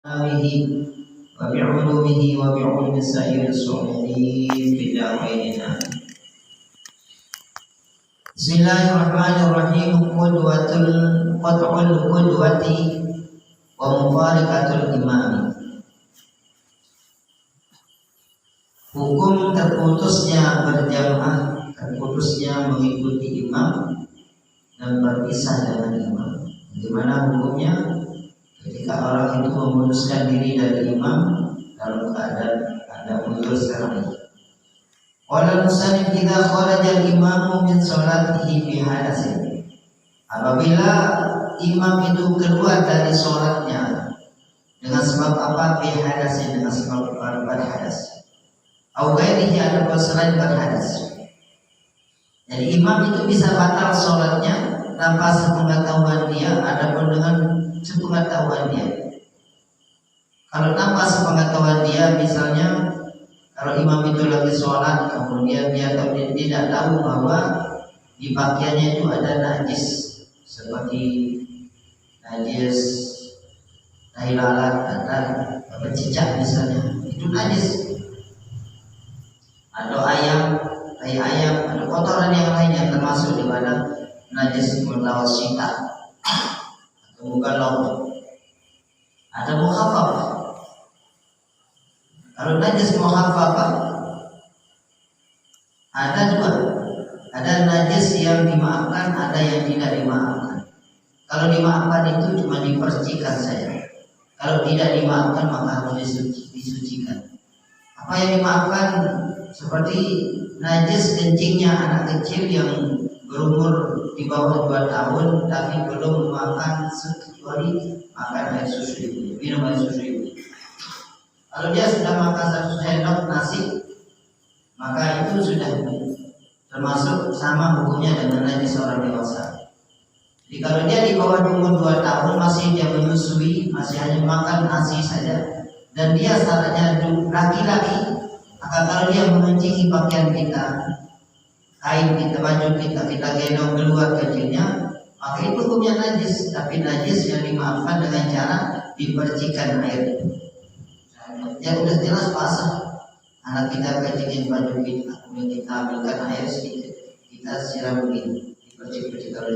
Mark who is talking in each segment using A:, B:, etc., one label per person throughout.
A: آله وبعلومه وبعلم سائر الصالحين في الدارين آمين. بسم الله الرحمن الرحيم. قطع القدوة ومفارقة الإمام. Hukum terputusnya berjamaah, terputusnya mengikuti imam dan berpisah dengan imam. Bagaimana hukumnya? Ketika orang itu memutuskan diri dari imam dalam keadaan ada uzur syar'i. Qala musannif idza kharaja al-imamu min sholatihi fi hadatsin. Apabila imam itu keluar dari sholatnya dengan sebab apa? Fi hadatsin, dengan sebab berhadas. Au ghairihi, atau selain berhadas. Jadi imam itu bisa batal sholatnya tanpa sepengetahuan dia, adapun dengan sepengetahuan dia. Kalau tanpa sepengetahuan dia, misalnya kalau imam itu lagi sholat, kemudian dia tidak tahu bahwa di pakaiannya itu ada najis, seperti najis tai lalat, ada cicak misalnya, itu najis. Atau tai ayam, ada kotoran yang lain yang termasuk di mana najis mutawasita atau bukan laut. Ada mukhaffaf. Kalau najis mukhaffaf ada dua. Ada najis yang dimaafkan, ada yang tidak dimaafkan. Kalau dimaafkan itu cuma dipercikan saja. Kalau tidak dimaafkan maka harus disucikan. Apa yang dimaafkan? Seperti najis kencingnya anak kecil yang berumur di bawah 2 tahun tapi belum makan kecuali makan air susu ibu, minum air susu ibu. Kalau dia sudah makan 1 sendok nasi, maka itu sudah termasuk sama hukumnya dengan najis orang dewasa. Jadi kalau dia di bawah umur 2 tahun masih dia menyusui, masih hanya makan nasi saja, dan dia syaratnya laki-laki, maka kalau dia mengencingi pakaian kita, kain kita, baju kita gendong keluar kencingnya, maka itu hukumnya najis. Tapi najis yang dimaafkan dengan cara dipercikan air. Ya udah jelas basah. Anak kita kencingin baju kita, kemudian kita ambilkan air sedikit, kita siram begini, dipercik-percik kalau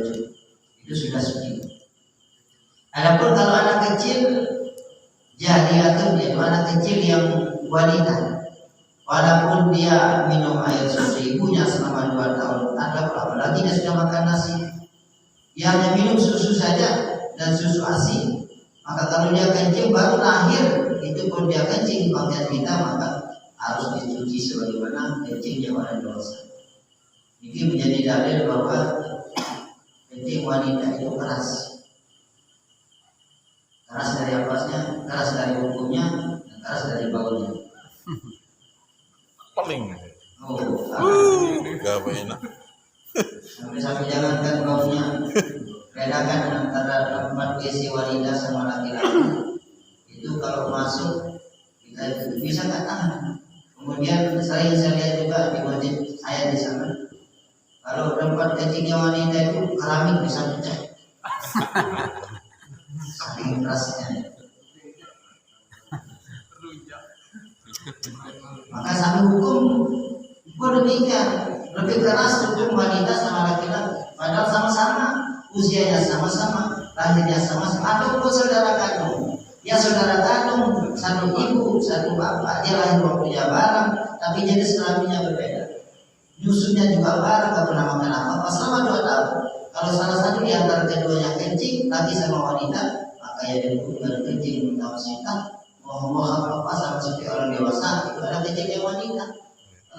A: itu sudah suci. Adapun kalau anak kecil, jahiliyatun, yaitu anak kecil yang wanita, walaupun dia minum air susu ibunya selama 2 tahun, apalagi dia sudah makan nasi, dia hanya minum susu saja dan susu ASI, maka kalau dia kencing baru lahir, itu pun dia kencing di pakaian kita, maka harus dicuci sebagaimana kencingnya orang dewasa. Ini menjadi dalil bahwa kencing wanita itu keras. Keras dari apasnya, keras dari hukumnya, dan keras dari baunya.
B: Paling. Gak enak.
A: Sampai jangankan baunya, bedakan antara tempat WC wanita sama laki-laki. Itu kalau masuk kita bisa nggak tahan. Kemudian saya lihat juga di masjid saya di sana. Kalau tempat kencingnya wanita itu keramik bisa pecah. Saking kerasnya. Maka satu hukum demikian, lebih keras hukum wanita sama laki-laki, padahal sama-sama usianya sama-sama, lahirnya sama-sama, ataupun saudara kandung. Ya saudara kandung, satu ibu, satu bapak, dia lahir waktunya bareng, tapi jenis kelaminnya berbeda. Nyusunya juga bareng, gak pernah makan apa-apa selama 2 tahun. Kalau salah satu di antara keduanya kencing, laki sama wanita, maka ya dihukumkan kencing mutawasita. Mau apa sama seperti orang dewasa, itu ada kencing yang wanita.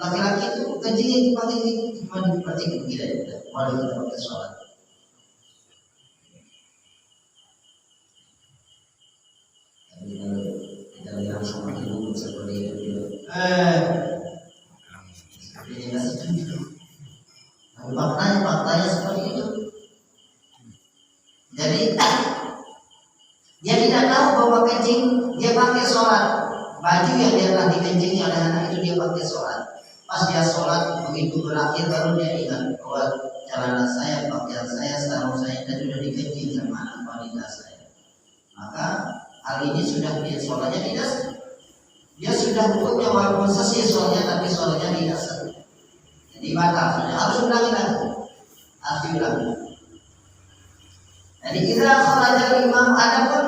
A: Laki-laki itu kencingnya dipakai cuma dipercik begitu aja, walau kita pakai sholat. Tapi kalau kita lihat sama ibu seperti itu juga, seperti yang nggak setuju. Tapi faktanya seperti itu. Jadi dia tidak tahu bahwa kencing dia pakai sholat, baju yang dia telah dikencingi oleh anak itu dia pakai sholat. Pas dia sholat begitu berakhir baru dia ingat bahwa celana saya, pakaian saya, sarung saya tadi sudah dikencing sama anak wanita saya. Maka hal ini sudah dia sholatnya tidak sah. Dia sudah hukumnya walaupun selesai sholatnya tapi sholatnya tidak sah. Jadi batal, harus ulangi lagi. Harus diulangi. Jadi kita kharaja imam adapun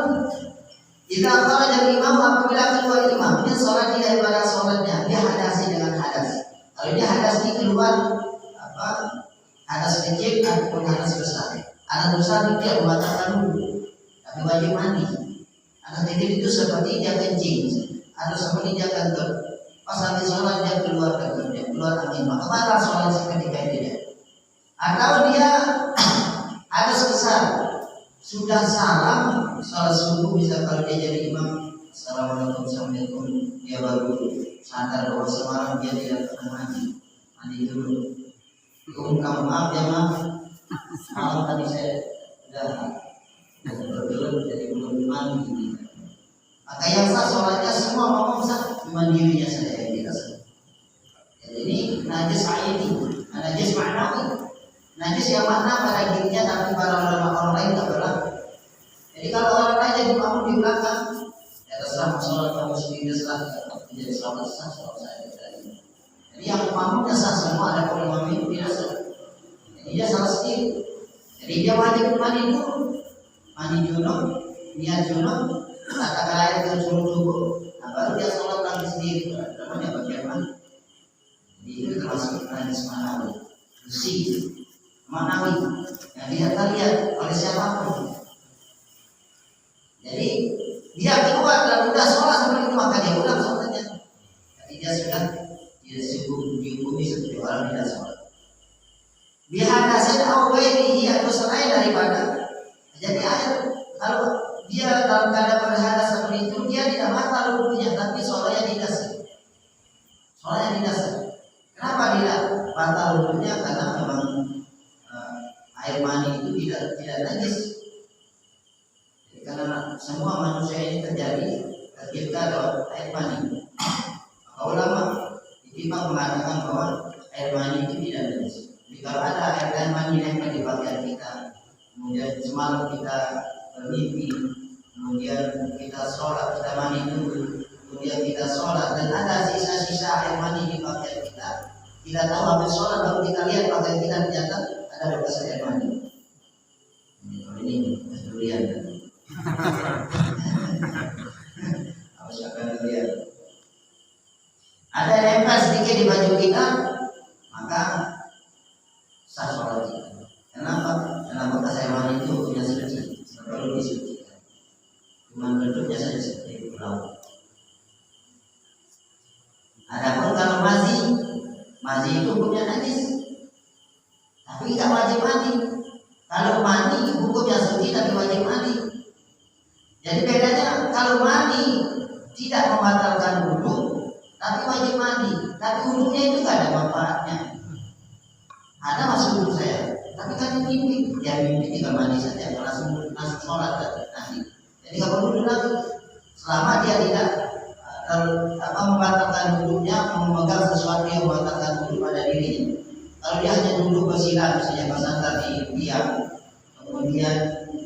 A: kita kharaja imam apabila keluar imamnya sholat tidak ibadah sholatnya dia hadasi dengan hadas. Kalau dia hadas ini keluar hadas kecil ataupun hadas besar. Hadas besar dia membatalkan wudhu, tapi wajib mandi. Hadas kecil itu seperti dia kencing, atau seperti dia kentut. Pas habis sholat dia keluar kentut, dia keluar angin, maka batal sholat seketika itu. Atau dia hadas besar, sudah salam sholat subuh, bisa kalau dia jadi imam, assalamualaikum, dia baru sadar bahwa semalam dia tidak pernah mandi dulu. Kamu maaf ya malam tadi saya sudah bergelut jadi belum mandi. Maka yang sah sholatnya semua makmum sah, cuma dirinya saja yang tidak sah. Jadi najis aini, najis maknawi, najis yang makna pada dirinya tapi pada orang lain tak berlaku. Jadi kalau orang lain jadi makmum di belakang, ya terserah sholat kamu sendiri terserah menjadi sholat sah sholat saya. Jadi yang makmumnya sah semua, ada imam itu tidak sah. Jadi dia salah sendiri. Jadi dia wajib mandi dulu, mandi junub, niat junub, katakan air ke seluruh tubuh, nah baru dia sholat lagi sendiri. Namanya bagian mandi. Jadi itu termasuk najis manawi, bersih, manawi. Yang dia terlihat oleh siapapun. Jadi dia keluar dan sudah sholat seperti itu maka dia ulang sholatnya. Jadi dia sudah dihukumi seperti orang tidak sholat. Bihadasin au ghairihi atau selain daripada jadi air. Kalau dia dalam keadaan berhadas seperti itu dia tidak batal wudhunya tapi sholatnya tidak sah. Sholatnya tidak sah. Kenapa tidak batal wudhunya? Karena memang air mani itu tidak najis. Jadi, karena semua manusia ini terjadi ketika ada air mani. Maka ulama ditimbang mengatakan bahwa air mani itu tidak najis. Jadi kalau ada air mani yang di bagian kita, kemudian semalam kita bermimpi, kemudian kita sholat, kita mandi dulu, kemudian kita sholat dan ada sisa-sisa air mani di bagian kita tahu habis sholat baru kita lihat bagian kita ternyata ada bekas air mani. Ini durian. Harus akan durian. Ada nempel sedikit di baju kita, maka sah sholat kita. Kenapa? Karena bekas air mani itu punya suci, perlu disucikan. Cuma bentuknya saja seperti pulau. Adapun kalau mazi itu hukumnya najis, tapi tidak wajib mandi. Kalau mandi hukumnya suci tapi wajib mandi. Jadi bedanya kalau mandi tidak membatalkan wudhu, tapi wajib mandi. Tapi wudhunya itu tidak ada manfaatnya. Ada masuk wudhu saya, tapi kan mimpi, ya mimpi tinggal mandi saja, langsung sholat nanti. Jadi kalau wudhu lagi, selama dia tidak membatalkan wudhunya, memegang sesuatu yang membatalkan wudhu pada dirinya. Kalau dia hanya duduk bersila, misalnya bersandar di tiang, kemudian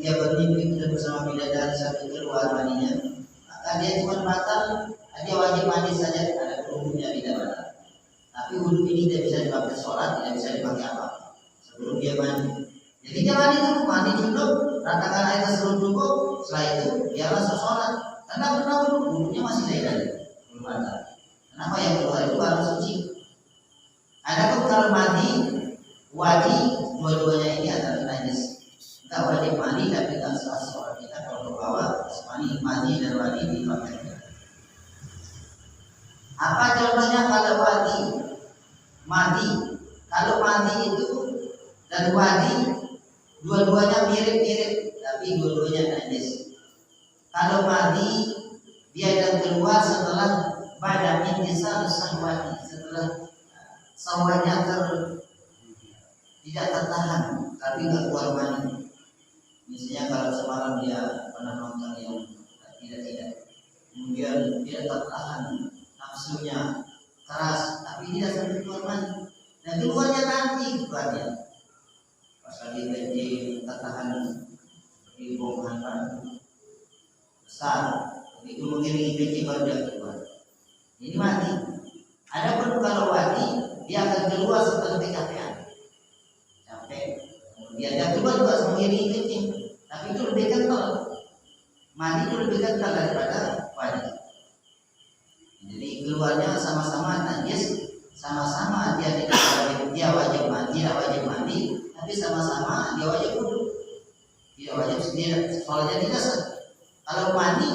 A: dia bermimpi bersama bidadari sampai keluar maninya, maka dia cuma batal, dia wajib mandi saja, ada wudhunya tidak batal. Tapi wudhu ini tidak bisa dipakai sholat, tidak bisa dipakai apa sebelum dia mandi. Jadi dia mandi junub, ratakan air ke seluruh tubuh, setelah itu dia langsung sholat. Karena pernah wudhunya masih legal, belum batal. Kenapa yang keluar itu harus suci? Adapun kalau mandi wajib, dua-duanya ini adalah najis. Kita wajib mandi tapi tidak sah sholat kita kalau bawa mandi dan wadi dipakai. Apa contohnya kalau mandi? Kalau mandi itu dan wadi dua-duanya mirip-mirip tapi dua-duanya najis. Kalau mandi dia akan keluar setelah badan intisar sahwati, setelah sahwatnya tidak tertahan tapi nggak keluar mandi. Misalnya kalau semalam dia pernah nonton yang tidak, kemudian dia tertahan nafsunya keras tapi tidak sampai keluar mandi. Dan keluarnya nanti keluarnya pas lagi kencing tertahan seperti bongkahan besar, begitu mengiringi kencing baru dia keluar. Ini mati. Adapun kalau wadi, dia akan keluar setelah kecapean, capek. Kemudian dia keluar juga mengiringi kencing, tapi itu lebih kental. Mandi itu lebih kental daripada wadi. Jadi keluarnya sama-sama najis, sama-sama dia tidak wajib, dia wajib mandi, tidak wajib mandi, tapi sama-sama dia wajib wudu. Dia wajib sendiri, soalnya tidak sah. Kalau mandi,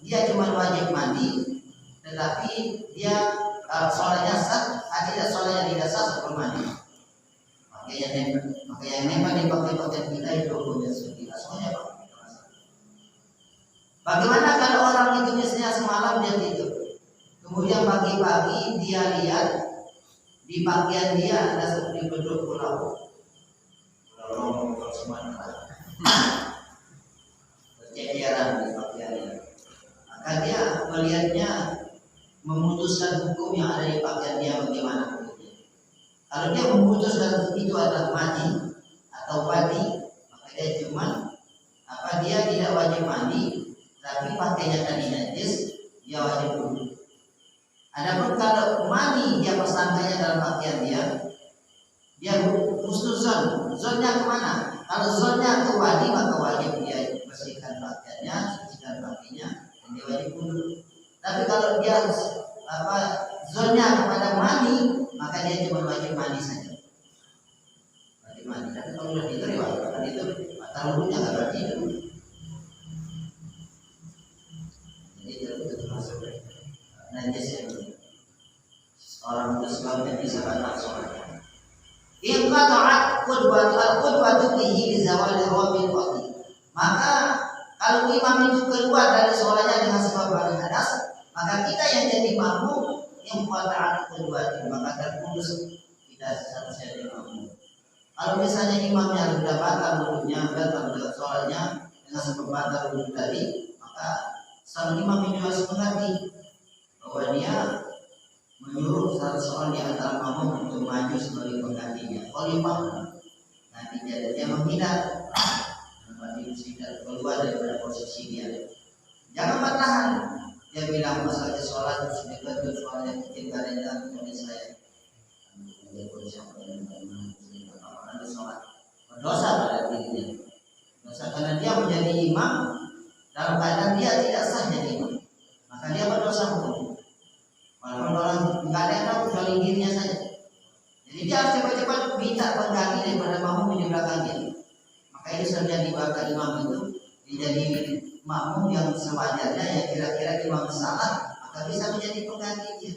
A: dia cuma wajib mandi, tetapi dia soalnya sah, tidak soalnya tidak sah sebelum mandi. Makanya memang dipakai pakaian kita itu punya suci, semuanya pak. Bagaimana kalau orang itu misalnya semalam dia tidur, kemudian pagi-pagi dia lihat di pakaian dia ada seperti bentuk pulau Sumatera, berceceran di pakaiannya. Maka dia melihatnya memutuskan hukum yang ada di pakaian dia bagaimana hukumnya. Kalau dia memutuskan itu adalah mati atau wadi, maka dia cuma dia tidak wajib mandi, tapi pakainya tadi najis, dia wajib wudu. Adapun kalau mandi dia persangkanya dalam pakaian dia husnuzon, zonnya kemana? Kalau zonnya ke wadi maka wajib dia bersihkan pakaiannya, sucikan pakaiannya, dan dia wajib wudu. Tapi kalau dia zonnya kepada mandi, maka dia cuma wajib mandi saja. Wajib mandi. Tapi kalau sudah tidur ya wajib itu batal wudunya nggak berarti itu. Jadi itu termasuk najis yang orang itu sebabnya bisa batal sholatnya. In qata'at qudwatu bihi li zawali rabil waqti. Maka kalau imam itu keluar dari sholatnya dengan sebab hadas, maka kita yang jadi makmum yang qata'at qudwatu, maka terputus kita seharusnya jadi makmum. Kalau misalnya imamnya sudah batal wudunya, batal sholatnya dengan sebab batal wudu tadi, maka sang imam ini harus mengerti bahwa dia menyuruh salah seorang di antara makmum untuk maju sebagai penggantinya. Khalifah nanti dia menghindar, tidak keluar daripada posisi dia. Jangan bertahan. Dia bilang masalah sholat sudah betul soalnya kecil kalian oleh saya. Sholat berdosa pada dirinya. Dosa karena dia menjadi imam dalam keadaan dia tidak sah jadi imam, maka dia berdosa hukum. Walaupun orang nggak ada yang tahu kecuali dirinya saja. Jadi dia harus cepat-cepat minta pengganti daripada makmum di belakangnya. Maka ini sudah dibakar imam itu menjadi makmum yang sewajarnya, yang kira-kira imam salah, maka bisa menjadi penggantinya.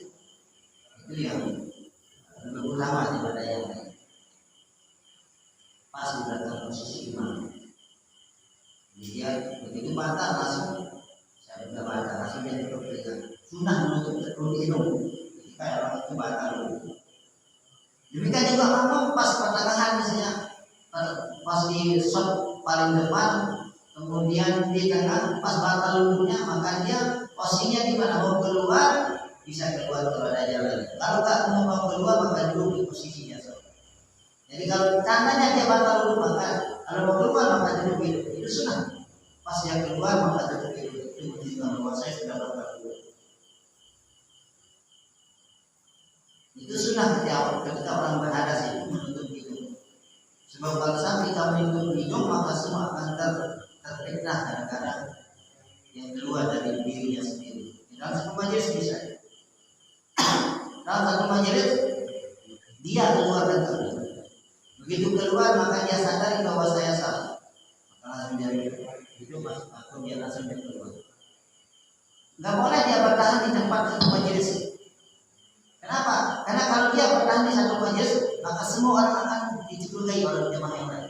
A: Itu yang lebih utama daripada yang lain. Pas di belakang posisi imam. Jadi dia begitu batal langsung, saya sudah batal langsung dia diperhatikan. Sunnah menutup hidung ketika orang itu batal. Demikian juga makmum pas pertengahan misalnya, pas di shot paling depan, kemudian di tengah pas batal wudunya, maka dia posisinya di mana mau keluar bisa keluar kalau ada jalan. Kalau tak mau keluar maka duduk di posisinya. Jadi kalau tandanya dia batal wudu, maka kalau mau keluar maka duduk itu sunnah. Pas dia keluar maka duduk itu menunjukkan bahwa saya sudah batal wudu. Itu sunnah ketika orang berhadas itu menutup hidung. Sebab kalau sampai kita menutup hidung maka semua akan terfitnah kadang-kadang yang keluar dari dirinya sendiri. Dalam satu majelis bisa. Dalam satu majelis dia keluar dan keluar. Begitu keluar maka dia sadari bahwa saya salah. Maka langsung dia hidung masuk akun, dia langsung dia keluar. Enggak boleh dia bertahan di tempat satu majelis. Kenapa? Karena kalau dia bertahan di satu majelis, maka semua orang akan dicurigai oleh jemaah yang lain.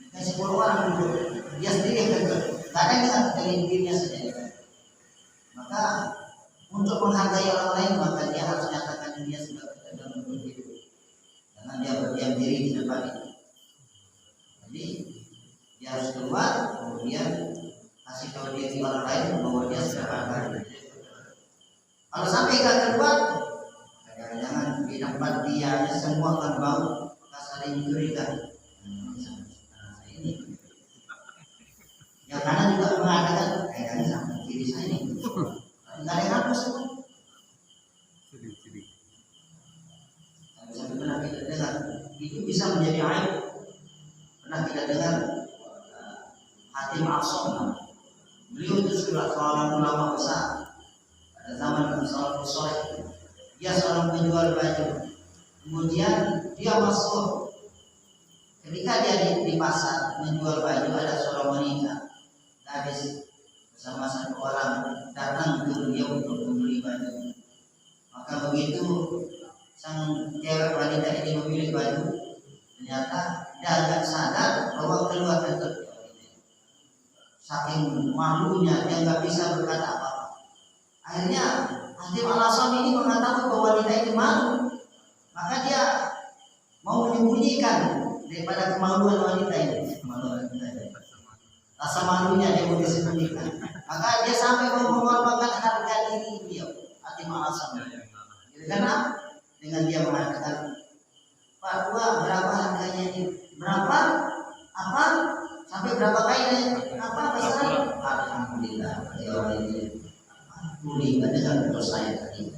A: Dan 10 orang duduk, dia sendiri yang kerja. Kadang dia dari dirinya sendiri. Maka untuk menghargai orang lain, maka dia harus nyatakan dirinya sebagai dalam bentuk itu. Jangan dia berdiam diri di depan itu. Jadi dia harus keluar, kemudian kasih tahu diri orang lain bahwa dia sudah batal. Kalau sampai nggak keluar, jangan di tempat dia semua akan bau, saling curiga. Ini yang kanan juga mengatakan kayaknya sama. semua. Sampai pernah kita dengar itu bisa menjadi aib. Pernah kita dengar Hatim As-Samm, beliau itu seorang ulama besar pada zaman Salafus Saleh. Dia seorang penjual baju. Kemudian dia masuk. Ketika dia di pasar menjual baju, ada seorang wanita gadis bersama satu orang datang ke beliau untuk membeli baju. Maka begitu sang cewek wanita ini memilih baju, ternyata dia agak sadar bahwa keluarga itu saking malunya dia nggak bisa berkata apa-apa. Akhirnya Hatim Al-Asam ini mengatakan bahwa wanita ini malu, maka dia mau menyembunyikan daripada kemaluan wanita ini. Rasa malunya dia mau disembunyikan, maka dia sampai mengorbankan harga diri dia. Hatim Al-Asam. Karena dengan dia mengatakan, Pak Tua berapa harganya ini? Berapa? Apa? Sampai berapa kali? Apa besar? Alhamdulillah. Mulia dengan dosa saya tadi.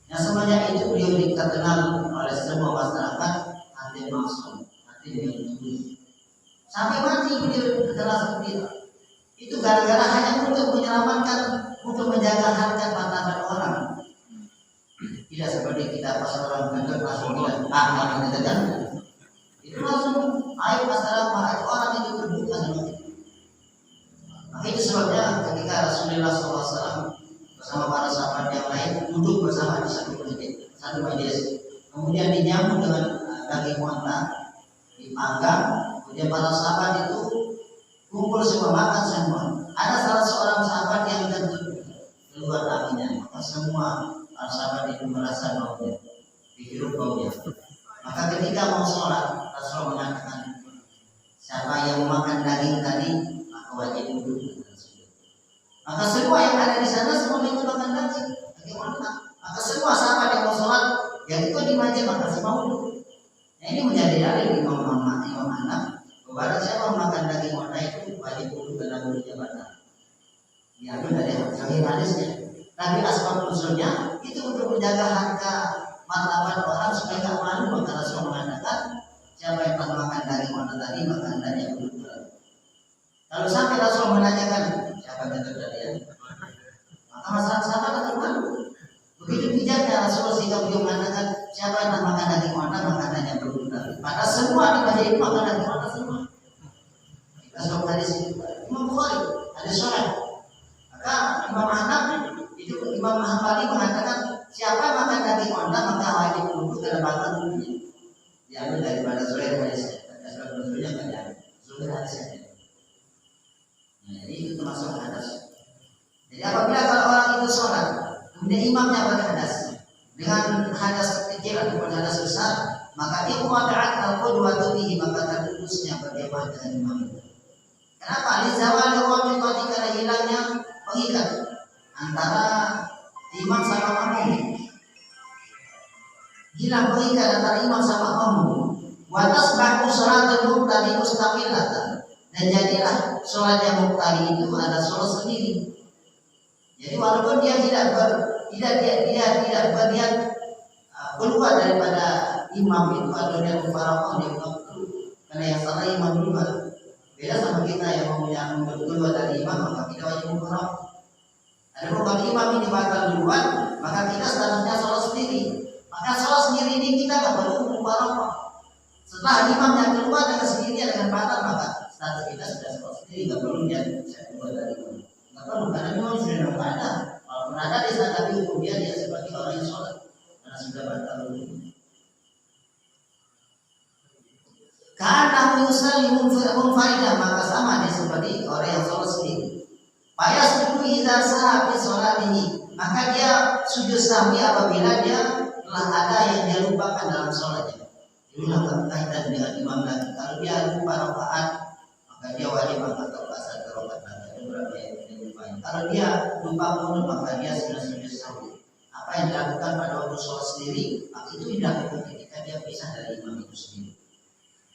A: Yang semuanya itu beliau terkenal oleh semua masyarakat Hatim Al-Asam, Hatim yang jujur. Sampai mati beliau terkenal seperti itu. Itu gara-gara hanya untuk menyelamatkan, untuk menjaga harkat martabat orang. Tidak seperti kita pas orang gendut langsung bilang orang itu kan. Itu langsung aib masyarakat orang itu terbuka dengan itu. Maka itu sebabnya ketika Rasulullah SAW bersama para sahabat yang lain duduk bersama di satu majelis, kemudian dinyambut dengan daging unta dipanggang, kemudian para sahabat itu kumpul semua makan semua. Ada salah seorang sahabat yang kentut keluar anginnya, maka semua para sahabat itu merasa baunya, dihirup baunya. Maka ketika mau sholat, Rasulullah mengatakan, siapa yang makan daging tadi maka wajib duduk. Maka semua yang ada di sana semua itu makan daging. Bagaimana? Maka semua sahabat yang mau sholat, yang ikut di masjid maka semua duduk. Nah, ini menjadi dalil Imam Ahnaf bahwa siapa makan daging unta itu wajib duduk dalam mulutnya batal. Diambil dari hadisnya. Tapi asbab usulnya itu untuk menjaga harga martabat orang supaya tidak malu. Maka Rasul mengatakan siapa yang telah makan daging unta tadi maka hendaknya duduk. Kalau sampai Rasul menanyakan siapa yang terjadi, maka masyarakat sahabat akan malu. Begitu bijaknya Rasul sehingga beliau mengatakan siapa yang telah makan daging unta maka hendaknya duduk. Maka semua di masjid itu makan daging unta semua. Kita sebut hadis Imam Bukhari, hadis Sahih. Maka Imam Ahnaf itu Imam Hambali mengatakan siapa yang makan daging unta maka wajib duduk dalam makan duduknya. Diambil daripada Sahih hadisnya. Asal bentuknya kan ya. Sahih hadisnya. Nah, jadi itu termasuk hadas. Jadi apabila kalau orang itu sholat, kemudian imamnya berhadas dengan hadas kecil ataupun hadas besar, maka dia muwada'at al-qudwatu bihi, maka terputusnya berjamaah dengan imam itu. Kenapa? Lizawali rabitati, karena hilangnya pengikat antara imam sama makmum. Hilang pengikat antara imam sama makmum. Wa tasbaqu sholatul muqtadi mustaqillatan. Dan jadilah sholat yang muqtadi itu ada sholat sendiri. Jadi walaupun dia tidak berniat keluar daripada imam itu atau dia mufaraqah di waktu, karena yang salah imam dulu. Beda sama kita yang mau keluar dari imam maka kita wajib mufaraqah. Ada kalau imam ini batal duluan maka kita statusnya sholat sendiri. Maka sholat sendiri ini kita tidak perlu mufaraqah. Setelah imam yang keluar dengan sendirinya dengan batal maka status kita sudah sholat sendiri, tidak perlu dia keluar dari imam. Tidak perlu, karena memang sudah ada. Walaupun ada di sana tapi hukum dia sebagai orang yang sholat karena sudah batal dulu. Karena yusallimu munfaridan, maka sama dia seperti orang yang sholat sendiri. Payas dulu idza saha fi sholatihi, maka dia sujud sahwi apabila dia telah ada yang dia lupakan dalam sholatnya. Inilah kaitan dengan imam lagi. Kalau dia lupa rakaat, maka dia wajib angkat rakaat satu rakaat lagi. Berapa yang dia lupa? Kalau dia lupa kunut, maka dia sudah sujud sahwi. Apa yang dilakukan pada waktu sholat sendiri, maka itu dilakukan ketika dia pisah dari imam itu sendiri.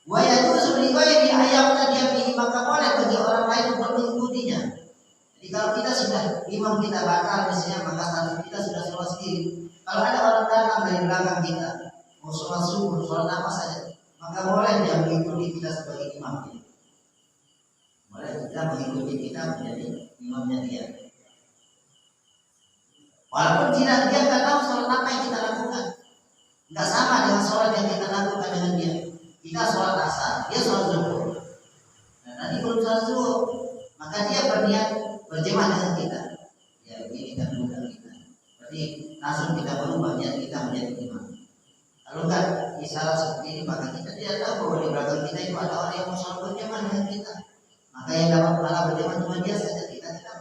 A: Wa yajuzu li ghairi ayyamta dia pilih, maka boleh bagi orang lain untuk mengikutinya. Jadi kalau kita sudah imam kita batal misalnya, maka satu kita sudah sholat sendiri. Kalau ada orang datang dari belakang kita, mau sholat subuh, sholat apa saja, maka boleh dia mengikuti kita sebagai imam. Boleh kita mengikuti kita menjadi imamnya dia. Walaupun dia nggak tahu sholat apa yang kita lakukan, nggak sama dengan sholat yang kita lakukan dengan dia. Kita sholat asar, dia sholat zuhur. Nah, nanti belum sholat zuhur, maka dia berniat berjemaah dengan kita. Ya begini kan mudah kita. Berarti langsung kita berubah niat kita menjadi imam. Kalau enggak isalah seperti ini, maka kita tidak tahu bahwa di belakang kita itu ada orang yang mau sholat berjemaah dengan kita. Maka yang dapat pahala berjemaah cuma dia saja, kita tidak.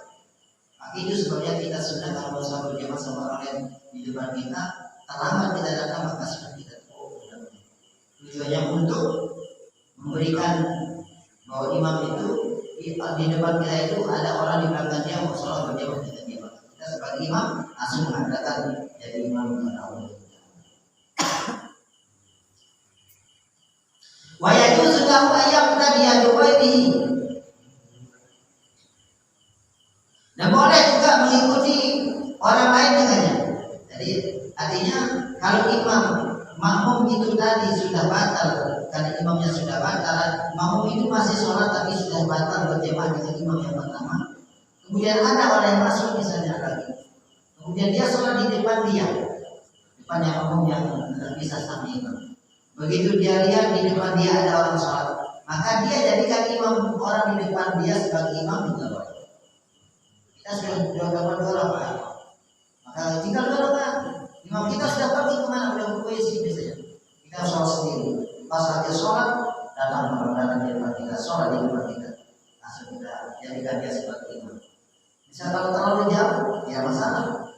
A: Maka itu sebabnya kita sudah kalau mau sholat berjemaah sama orang yang di depan kita, terlambat kita datang maka sudah kita tujuannya untuk memberikan bahwa imam itu di depan kita itu ada orang di belakangnya mau sholat berjamaah dengan dia. Kita sebagai imam langsung mengatakan jadi imam kepada Allah. Wa yajuzu lahu ayyaqtadiya bi ghairihi. Dan boleh juga mengikuti orang lain dengannya. Jadi artinya kalau imam makmum itu tadi sudah batal karena imamnya sudah batal, makmum itu masih sholat tapi sudah batal berjamaah dengan imam yang pertama. Kemudian ada orang yang masuk misalnya lagi, kemudian dia sholat di depan dia, depan yang makmum yang bisa sama imam. Begitu dia lihat di depan dia ada orang sholat, maka dia jadikan imam orang di depan dia sebagai imam juga boleh. Kita sudah dapat dua rakaat, maka tinggal dua rakaat. Imam kita sudah pergi kemana, udah berpuisi misalnya. Kita sholat sendiri. Pas lagi sholat, datang orang di depan kita, sholat di depan kita. Langsung kita jadikan dia sebagai imam. Misal kalau terlalu jauh, ya masalah.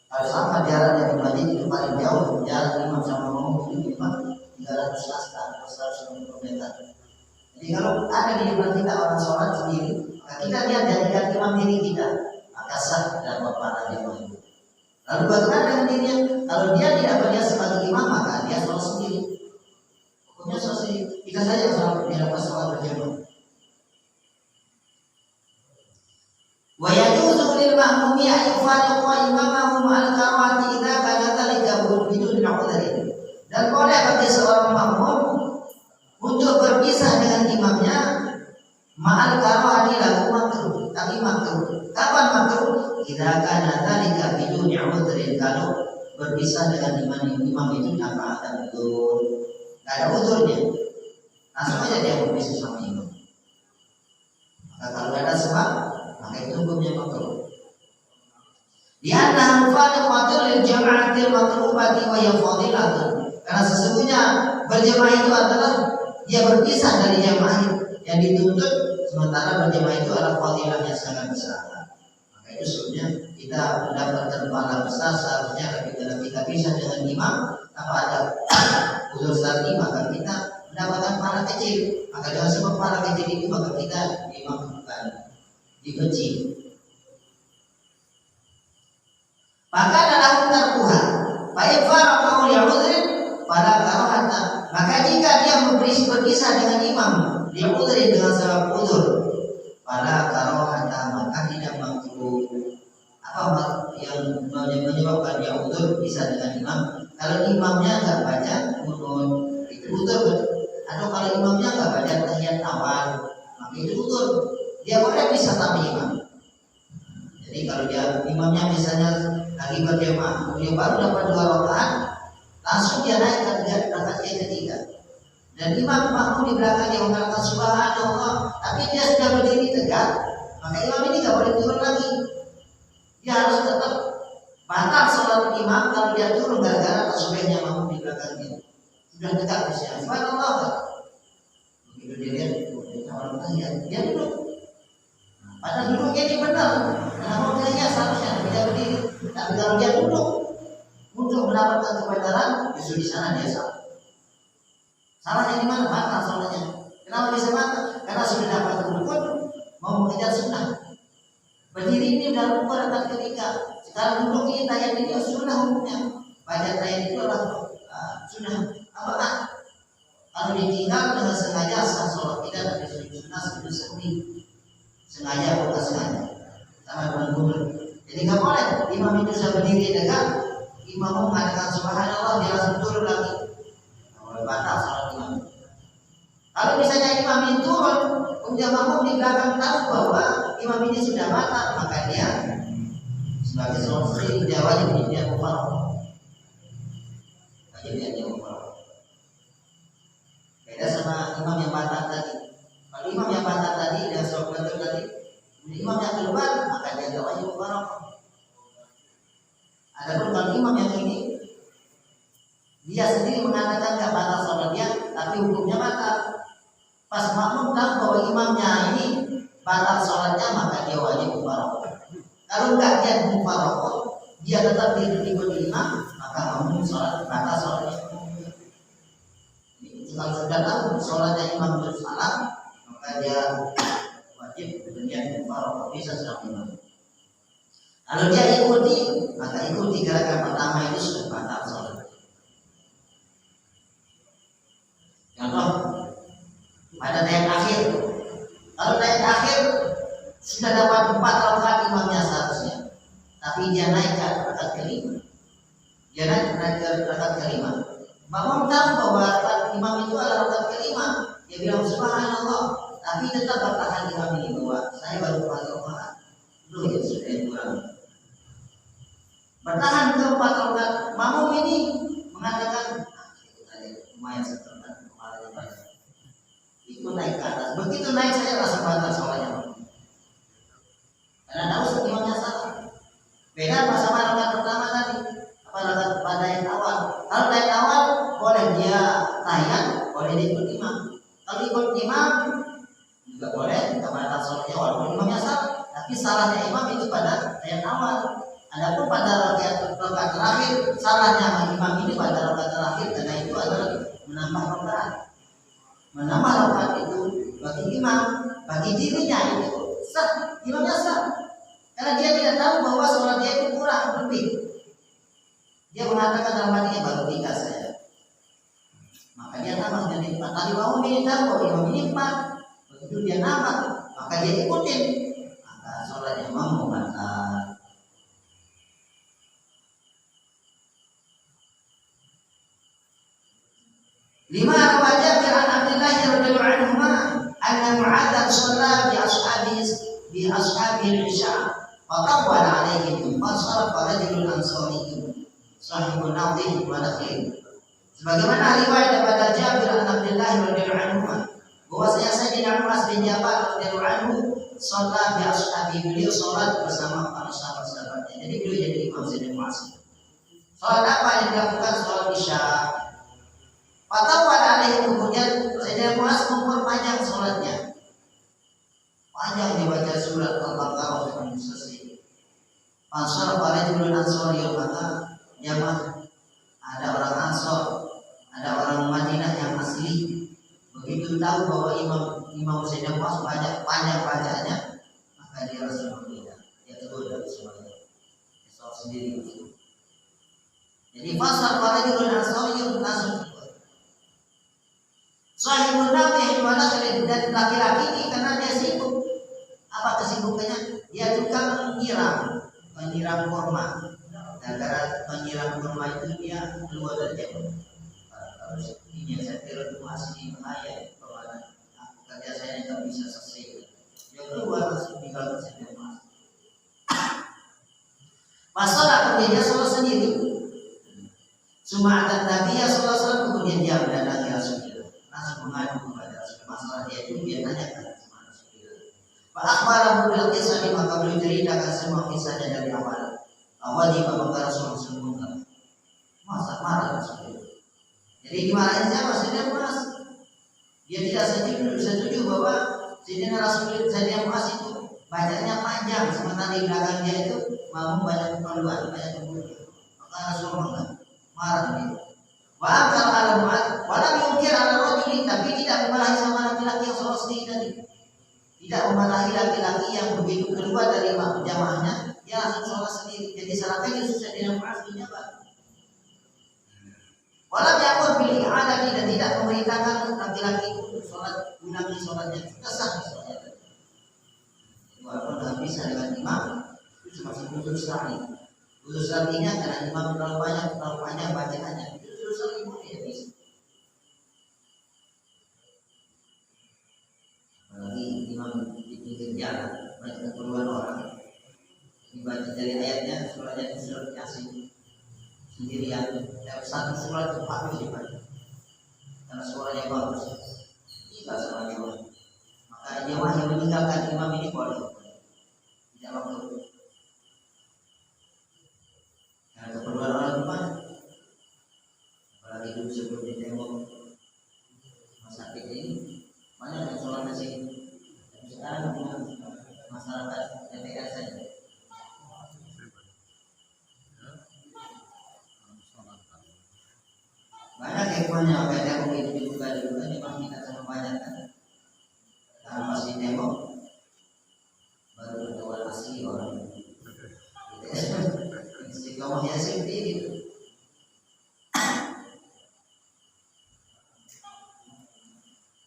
A: Kalau sama jaraknya di masjid itu paling jauh, jarak imam sama makmum itu imam 300 hasta atau 150 meter. Jadi kalau ada di depan kita orang sholat sendiri, maka kita lihat jadikan imam diri kita, maka sah dan pahala dia itu. Lalu bagaimana dengan dirinya? Kalau dia tidak berniat sebagai imam, maka dia sholat sendiri. Hukumnya sholat sendiri. Kita saja sholat tidak pas sholat berjamaah. Wa yajuzu lil ma'mumi an yufariqa imamahum al-karahati idza kana dzalika bidun udhrin. Dan boleh bagi seorang makmum untuk berpisah dengan imamnya ma'al karahati lagu makruh, tapi makruh. Kapan makruh? Idza kana dzalika bidun udhrin, kalau berpisah dengan imam itu tanpa ada udzur. Enggak ada udzurnya. Langsung aja dia berpisah sama imam. Maka kalau ada sebab, maka itu hukumnya makruh. Lianna mufariqatul lil jama'atil makrubati wa hiya fadilatun. Karena sesungguhnya berjamaah itu adalah dia berpisah dari jamaah yang dituntut, sementara berjamaah itu adalah fadilah yang sangat besar. Maka itu sebabnya kita mendapatkan pahala besar seharusnya ketika kita pisah dengan imam tanpa ada udzur syar'i, maka kita mendapatkan pahala kecil. Maka dengan sebab pahala kecil itu maka kita dimakruhkan, dibenci. Maka adalah tarkuha baik faraqahu li'udhrin pada karahata. Maka jika dia berpisah dengan imam li'udhrin dengan sebab udzur pada karahata, maka tidak makruh. Apa yang menyebabkan dia udzur pisah dengan imam? Kalau imamnya enggak baca kunut, itu udzur. Atau kalau imamnya enggak baca tahiyat awal, maka itu udzur. Dia boleh pisah sama imam. Jadi kalau dia imamnya misalnya lagi berjamaah, kemudian baru dapat 2 rakaat, langsung dia naik ke rakaat yang ketiga. Dan imam makmum di belakangnya mengatakan subhanallah, tapi dia sudah berdiri tegak, maka imam ini enggak boleh turun lagi. Dia harus tetap batal sholat imam kalau dia turun gara-gara tasbihnya makmum di belakangnya. Sudah tegak misalnya, subhanallah. Begitu dia lihat, orang tahiyat, dia duduk. Padahal duduknya ini benar, karena makmumnya seharusnya tidak berdiri. Tapi kalau dia duduk untuk mendapatkan kebenaran, justru di sana dia salah. Salahnya di mana? Batal sholatnya. Kenapa bisa batal? Karena sudah dapat rukun, mau mengejar sunnah. Berdiri ini dalam rukun rakaat ketiga. Sekarang duduk ini tahiyat ini sunnah hukumnya. Baca tahiyat itu adalah sunnah. Apakah kalau ditinggal dengan sengaja sah sholat tidak ada sunnah sendiri. Sengaja bukan sengaja. Sama dengan gubernur. Jadi nggak boleh imam itu sudah berdiri tegak, imam mengatakan subhanallah dia langsung turun lagi. Nggak boleh, batal salat imam. Kalau misalnya imam ini turun, kemudian makmum di belakang tahu bahwa imam ini sudah batal, maka dia sebagai solusi dia wajib dia mufarraq. Wajib dia mufarraq. Beda sama imam yang batal tadi. Kalau imam yang batal tadi dia sholat betul tadi, imam yang keluar maka dia tidak wajib mufarraq. Adapun kalau imam yang ini dia sendiri mengatakan tidak batal sholat dia, tapi hukumnya batal. Pas makmum tahu bahwa imamnya ini batal sholatnya, maka dia wajib mufarraq. Kalau enggak dia mufarraq, dia tetap ikut imam, maka makmum sholat batal sholatnya. Kalau sudah tahu sholatnya imam itu salah, maka dia wajib dengan mufarraq, bisa sama imam. Kalau dia ikuti, maka ikuti gerakan pertama itu sudah batal sholat. Contoh pada tayat akhir, kalau tayat akhir sudah dapat 4 rakaat imamnya seharusnya, tapi dia naik ke rakaat kelima. Dia naik ke rakaat kelima. Makmum tahu bahwa imam itu adalah rakaat kelima. Dia bilang subhanallah, tapi tetap bertahan imam ini bahwa saya baru 4 rakaat. Loh ya sudah kurang. Bertahan ke 4 rakaat. Makmum ini mengatakan lumayan sebentar kepalanya banyak. Itu naik ke atas. Begitu naik saya langsung batal sholatnya. Karena tahu imamnya salah. Beda sama rakaat pertama tadi. Apa rakaat pada yang awal? Kalau naik awal boleh dia tayat, boleh dia ikut imam. Kalau ikut imam juga boleh, kita batal sholatnya walaupun imamnya salah. Tapi salahnya imam itu pada tayat awal. Adapun pada rakaat terakhir, salahnya imam ini pada rakaat terakhir karena itu adalah menambah rakaat. Menambah rakaat itu bagi imam, bagi dirinya itu sah, imamnya sah. Karena dia tidak tahu bahwa sholat dia itu kurang lebih. Dia mengatakan dalam hatinya baru 3 saya. Maka dia tambah jadi 4. Tadi mau ini tahu bahwa imam ini 4. Begitu dia nambah, maka dia ikutin. Maka sholatnya imam batal. Lima wajah bi'an Abdullah radhiyallahu anhu anna Mu'adz shalla bi ashabihi al-isya fa tawwala alaihim fa sarafa rajulun ansari sahibun nadhi wa nakhil. Sebagaimana riwayat daripada Jabir bin Abdullah radhiyallahu anhu bahwasanya Sayyidina Mu'adz bin Jabal radhiyallahu anhu shalla bi ashabihi, beliau salat bersama para sahabat-sahabatnya. Jadi beliau jadi imam Sayyidina Mu'adz. Salat apa yang dilakukan? Salat isya. Fatawal alaihi, kemudian Sayyidina Mu'adz memperpanjang sholatnya. Panjang dibaca surat Al-Baqarah dengan selesai. Pasal para jurun Ansor yang maka jamaah ada orang Ansor, ada orang Madinah yang asli. Begitu tahu bahwa imam Sayyidina Mu'adz panjang bacaannya, maka dia rasa berbeda. Dia keluar dari semuanya. Dia sholat sendiri. Jadi pasal para jurun Ansor yang langsung sahibun nadhi wa nakhil, dan laki-laki ini karena dia sibuk. Apa kesibukannya? Dia tukang menyiram kurma. Gara-gara menyiram kurma itu dia keluar dari jam. Terus ini saya kira masih bahaya. Aku kerja saya tidak bisa selesai. Dia keluar langsung tinggal saja mas. Masalah kemudian dia sholat sendiri. Cuma ada Nabi SAW kemudian dia mendatangi Rasulullah. Langsung mengadu kepada Rasul masalah dia itu, dia tanyakan kepada Rasulullah. Pak akhbarahu bil kisah, maka beliau ceritakan semua kisahnya dari awal. Awal dia maka Rasul semua masa marah Rasulullah. Jadi gimana siapa Sayyidina Mu'adz? Dia tidak setuju bahwa Sayyidina Rasulullah Sayyidina Mu'adz itu bacanya panjang, sementara di belakang dia itu mau banyak keperluan, banyak kebutuhan. Maka Rasulullah marah dia. Wa akal ala Mu'adz walam yungkir ala rajuli, tapi tidak memarahi sama laki-laki yang sholat sendiri tadi. Tidak memarahi laki-laki yang begitu keluar dari jamaahnya, dia langsung sholat sendiri. Jadi salahnya susah dengan Mu'adz bin Jabal. Walam yakun bil i'adati, dan tidak memerintahkan laki-laki untuk sholat, ulangi sholatnya, sudah sah sholatnya. Walaupun tidak bisa dengan imam, termasuk udur sari. Udur sarinya karena imam terlalu banyak bacaannya. Itu udur sari boleh ya bisa. Apalagi imam di pinggir jalan, banyak keperluan orang. Dibaca dari ayatnya, suratnya surat Yasin sendirian. Satu surat itu bagus dibaca, karena suaranya bagus. Tidak sama jemaah. Maka jemaah yang meninggalkan imam ini boleh. Tidak makruh. Karena keperluan orang rumah, apalagi dulu sebelum ditembok rumah sakit ini, banyak yang sholat di sini. Sekarang masyarakat PTR saja. Banyak yang punya PTR itu dibuka memang kita sama banyak kan. Karena masih tembok baru berdoa asli orang. Istiqomahnya seperti itu.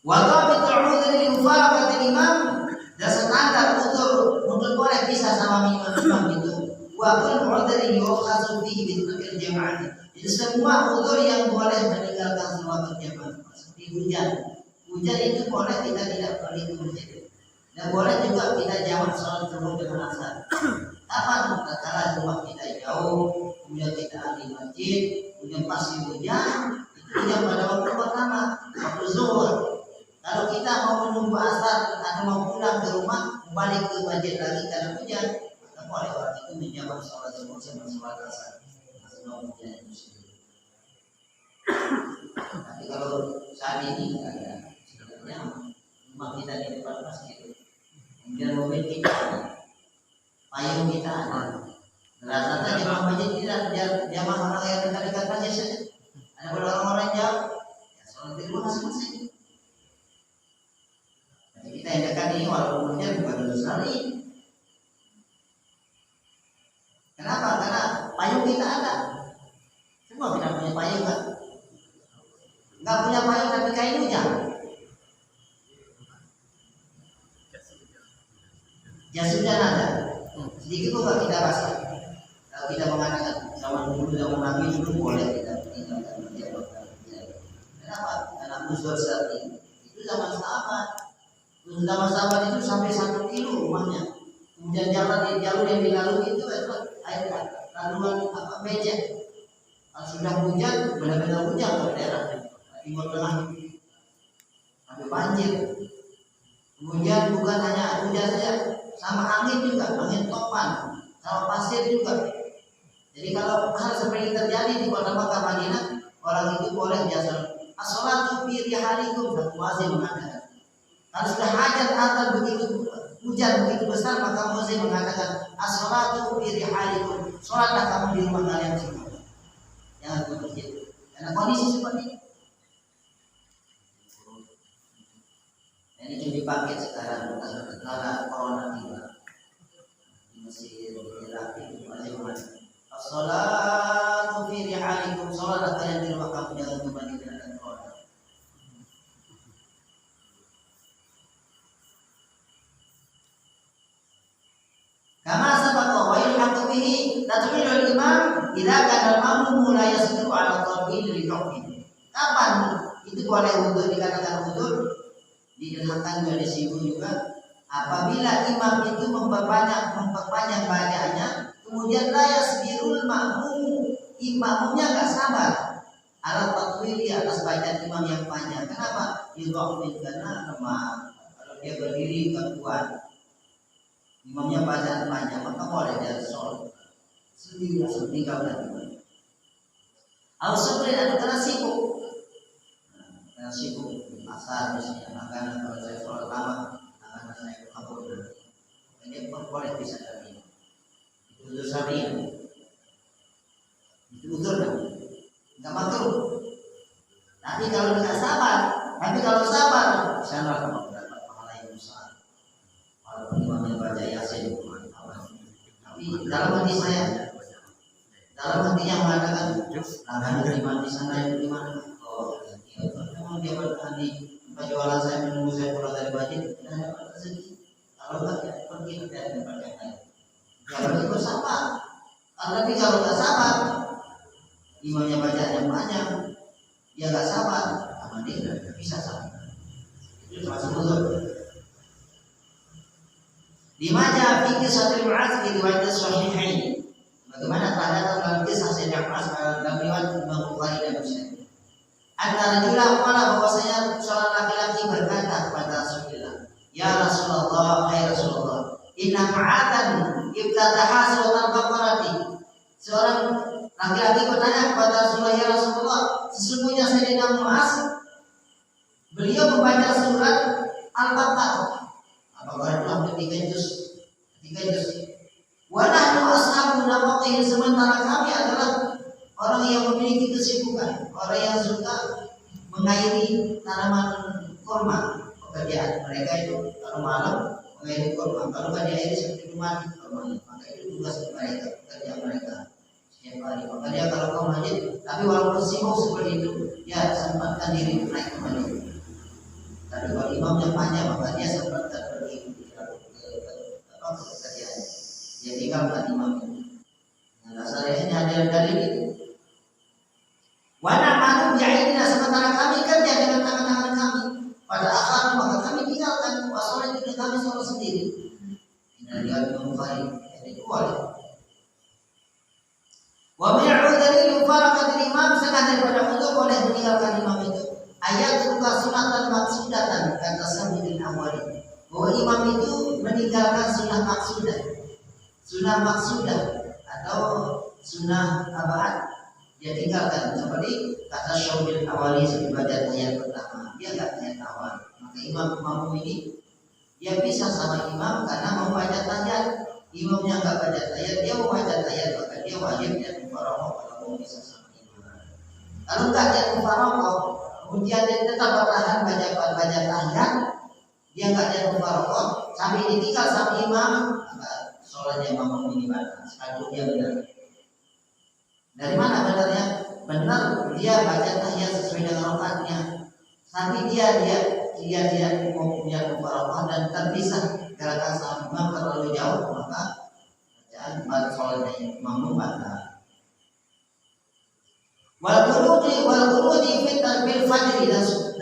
A: Wa qabitul udhri li mufaraqatil imam, dan standar udzur untuk boleh pisah sama imam itu. Wa kullu udhri yu'khadhu bihi bi tarkil jama'ah. Jadi semua udzur yang boleh meninggalkan salat berjamaah, seperti hujan. Hujan itu boleh kita tidak pergi ke masjid. Dan boleh juga kita jamak salat zuhur dengan asar. Kapan? Tatkala rumah kita jauh, kemudian kita ada di masjid, kemudian pasti hujan, itu yang pada waktu pertama, waktu zuhur. Kalau kita mau menunggu asar atau mau pulang ke rumah, balik ke masjid lagi karena hujan, maka boleh orang itu menjamak salat zuhur sama salat asar. Hujan itu sendiri. Tapi kalau saat ini ada, sebenarnya rumah kita di depan masjid, kemudian mobil kita ada, payung kita ada. Rata-rata jemaah masjid tidak jamaah orang yang dekat-dekat masjid saja. Ada orang-orang jauh, ya sholat di rumah masing-masing. Jadi kita yang dekat ini walaupun hujan bukan dosa ini. Kenapa? Karena payung kita ada. Semua kita punya payung kan? Enggak punya payung tapi kain hujan. Jas hujan ada. Sedikit juga kita rasa. Kalau kita mengatakan zaman dulu, zaman Nabi dulu boleh kita tinggalkan dia. Kenapa? Karena uzur saat ini. Itu zaman sahabat. Zaman sahabat itu sampai 1 kilo rumahnya. Kemudian jalan jalur yang dilalui itu air laluan becek. Kalau sudah hujan, benar-benar hujan ke daerah Timur Tengah sampai banjir. Kemudian bukan hanya hujan saja, sama angin juga, angin topan, sama pasir juga. Jadi kalau hal seperti terjadi di kota Makkah Madinah, orang itu boleh biasa as-sholatu fi rihalikum, satu muazzin mengatakan. Kalau sudah hajat atau begitu hujan begitu besar, maka muazzin mengatakan as-sholatu fi rihalikum, sholatlah kamu di rumah kalian semua. Jangan ke masjid. Karena kondisi seperti ini. Dan itu dipakai sekarang setelah corona tiba. Di Mesir, di Irak, itu masih mana? As-salatu fi rihalikum, salatlah kalian di rumah kamu, jangan kembali ke dalam corona. Kama sabaqa wa yulhaqu bihi tatwilul imam idza kana al-amru la yasbiqu ala tawil li hukmi. Kapan itu boleh untuk dikatakan udzur? Dijelaskan dari situ juga apabila imam itu memperbanyak bacaannya, kemudian la yasbirul ma'mum, imamnya enggak sabar ala tatwili atas bacaan imam yang panjang. Kenapa? Yudhafin, karena lemah. Kalau dia berdiri enggak kuat, imamnya bacaan panjang, maka boleh dia sholat sendiri langsung tinggalkan. Al-Sabrin atau karena sibuk asar misalnya, maka kalau saya sholat lama akan saya ke kabur. Ini boleh bisa dari itu udzur syar'i, itu udzur nggak makruh. Tapi kalau sabar, insyaallah kamu dapat pahala yang besar. Walaupun imamnya baca Yasin, tapi dalam hati yang mengatakan ada imam di sana itu di mana? Oh, memang dia berhenti penjualan saya menunggu saya pulang dari masjid, tidak dapat rezeki. Kalau enggak ya pergi ke tempat yang lain. Jangan ikut sama. Tapi kalau nggak sabar, imamnya bacaannya panjang, dia nggak sabar, sama dia nggak bisa sabar. Itu termasuk uzur. Dimaja fikih satu Mu'adz di riwayat Sahihain. Bagaimana terhadap dalam kisah Sayyidina Mu'adz dalam riwayat Imam Bukhari dan Muslim. Antara jula kepala bahwasanya seorang laki-laki berkata kepada Rasulullah, ya Rasulullah, hai Rasulullah, inna Mu'adzan ibtadaha suratan Baqarati. Seorang laki-laki bertanya kepada Rasulullah, ya Rasulullah, sesungguhnya Sayyidina Mu'adz beliau membaca surat Al-Baqarah. Al-Baqarah itu hampir 3 juz. Wa nahnu ashabun nawaqih, sementara kami adalah orang yang memiliki kesibukan, orang yang suka mengairi tanaman kurma. Pekerjaan mereka itu kalau malam mengairi kurma, kalau nggak diairi seperti itu mati kurmanya. Maka itu tugas mereka, pekerjaan mereka setiap hari. Makanya kalau kau masjid, tapi walaupun sibuk seperti itu, ya sempatkan diri naik ke masjid. Tapi kalau imamnya panjang, maka dia sempatkan pergi ke pekerjaan. Dia tinggalkan imam itu. Nah, dasarnya ada dalil itu. Wana manu bi'aidina, sementara kami kerja dengan tangan-tangan kami. Pada akhir maka kami tinggalkan wasolat itu kami sholat sendiri. Dari Imam Bukhari jadi kuat. Wa mi'u dalil mufaraqatil imam, sengaja daripada untuk boleh meninggalkan imam itu. Ayat suka sunatan maksudatan kata sabidil awali. Bahwa imam itu meninggalkan sunnah maksudah atau sunnah abad. Dia tinggalkan seperti kata Syaubil Awali sebagai ayat pertama, dia nggak ayat awal. Maka imam ini dia bisa sama imam karena membaca tahiyat. Imamnya nggak baca tahiyat, dia membaca tahiyat, maka dia wajib dia mufaraqah kalau bisa sama imam. Kalau nggak dia mufaraqah, kemudian dia tetap bertahan baca tahiyat, dia nggak dia mufaraqah sampai ditinggal sama imam, maka sholatnya imam ini batal. Kalau dia benar. Dari mana benarnya? Benar dia baca tahiyat sesuai dengan rakaatnya. Tapi dia mau punya mufaraqah dan terpisah gerakan sama imam terlalu jauh, maka bacaan sholatnya imam batal. Wal qunut fil fajr,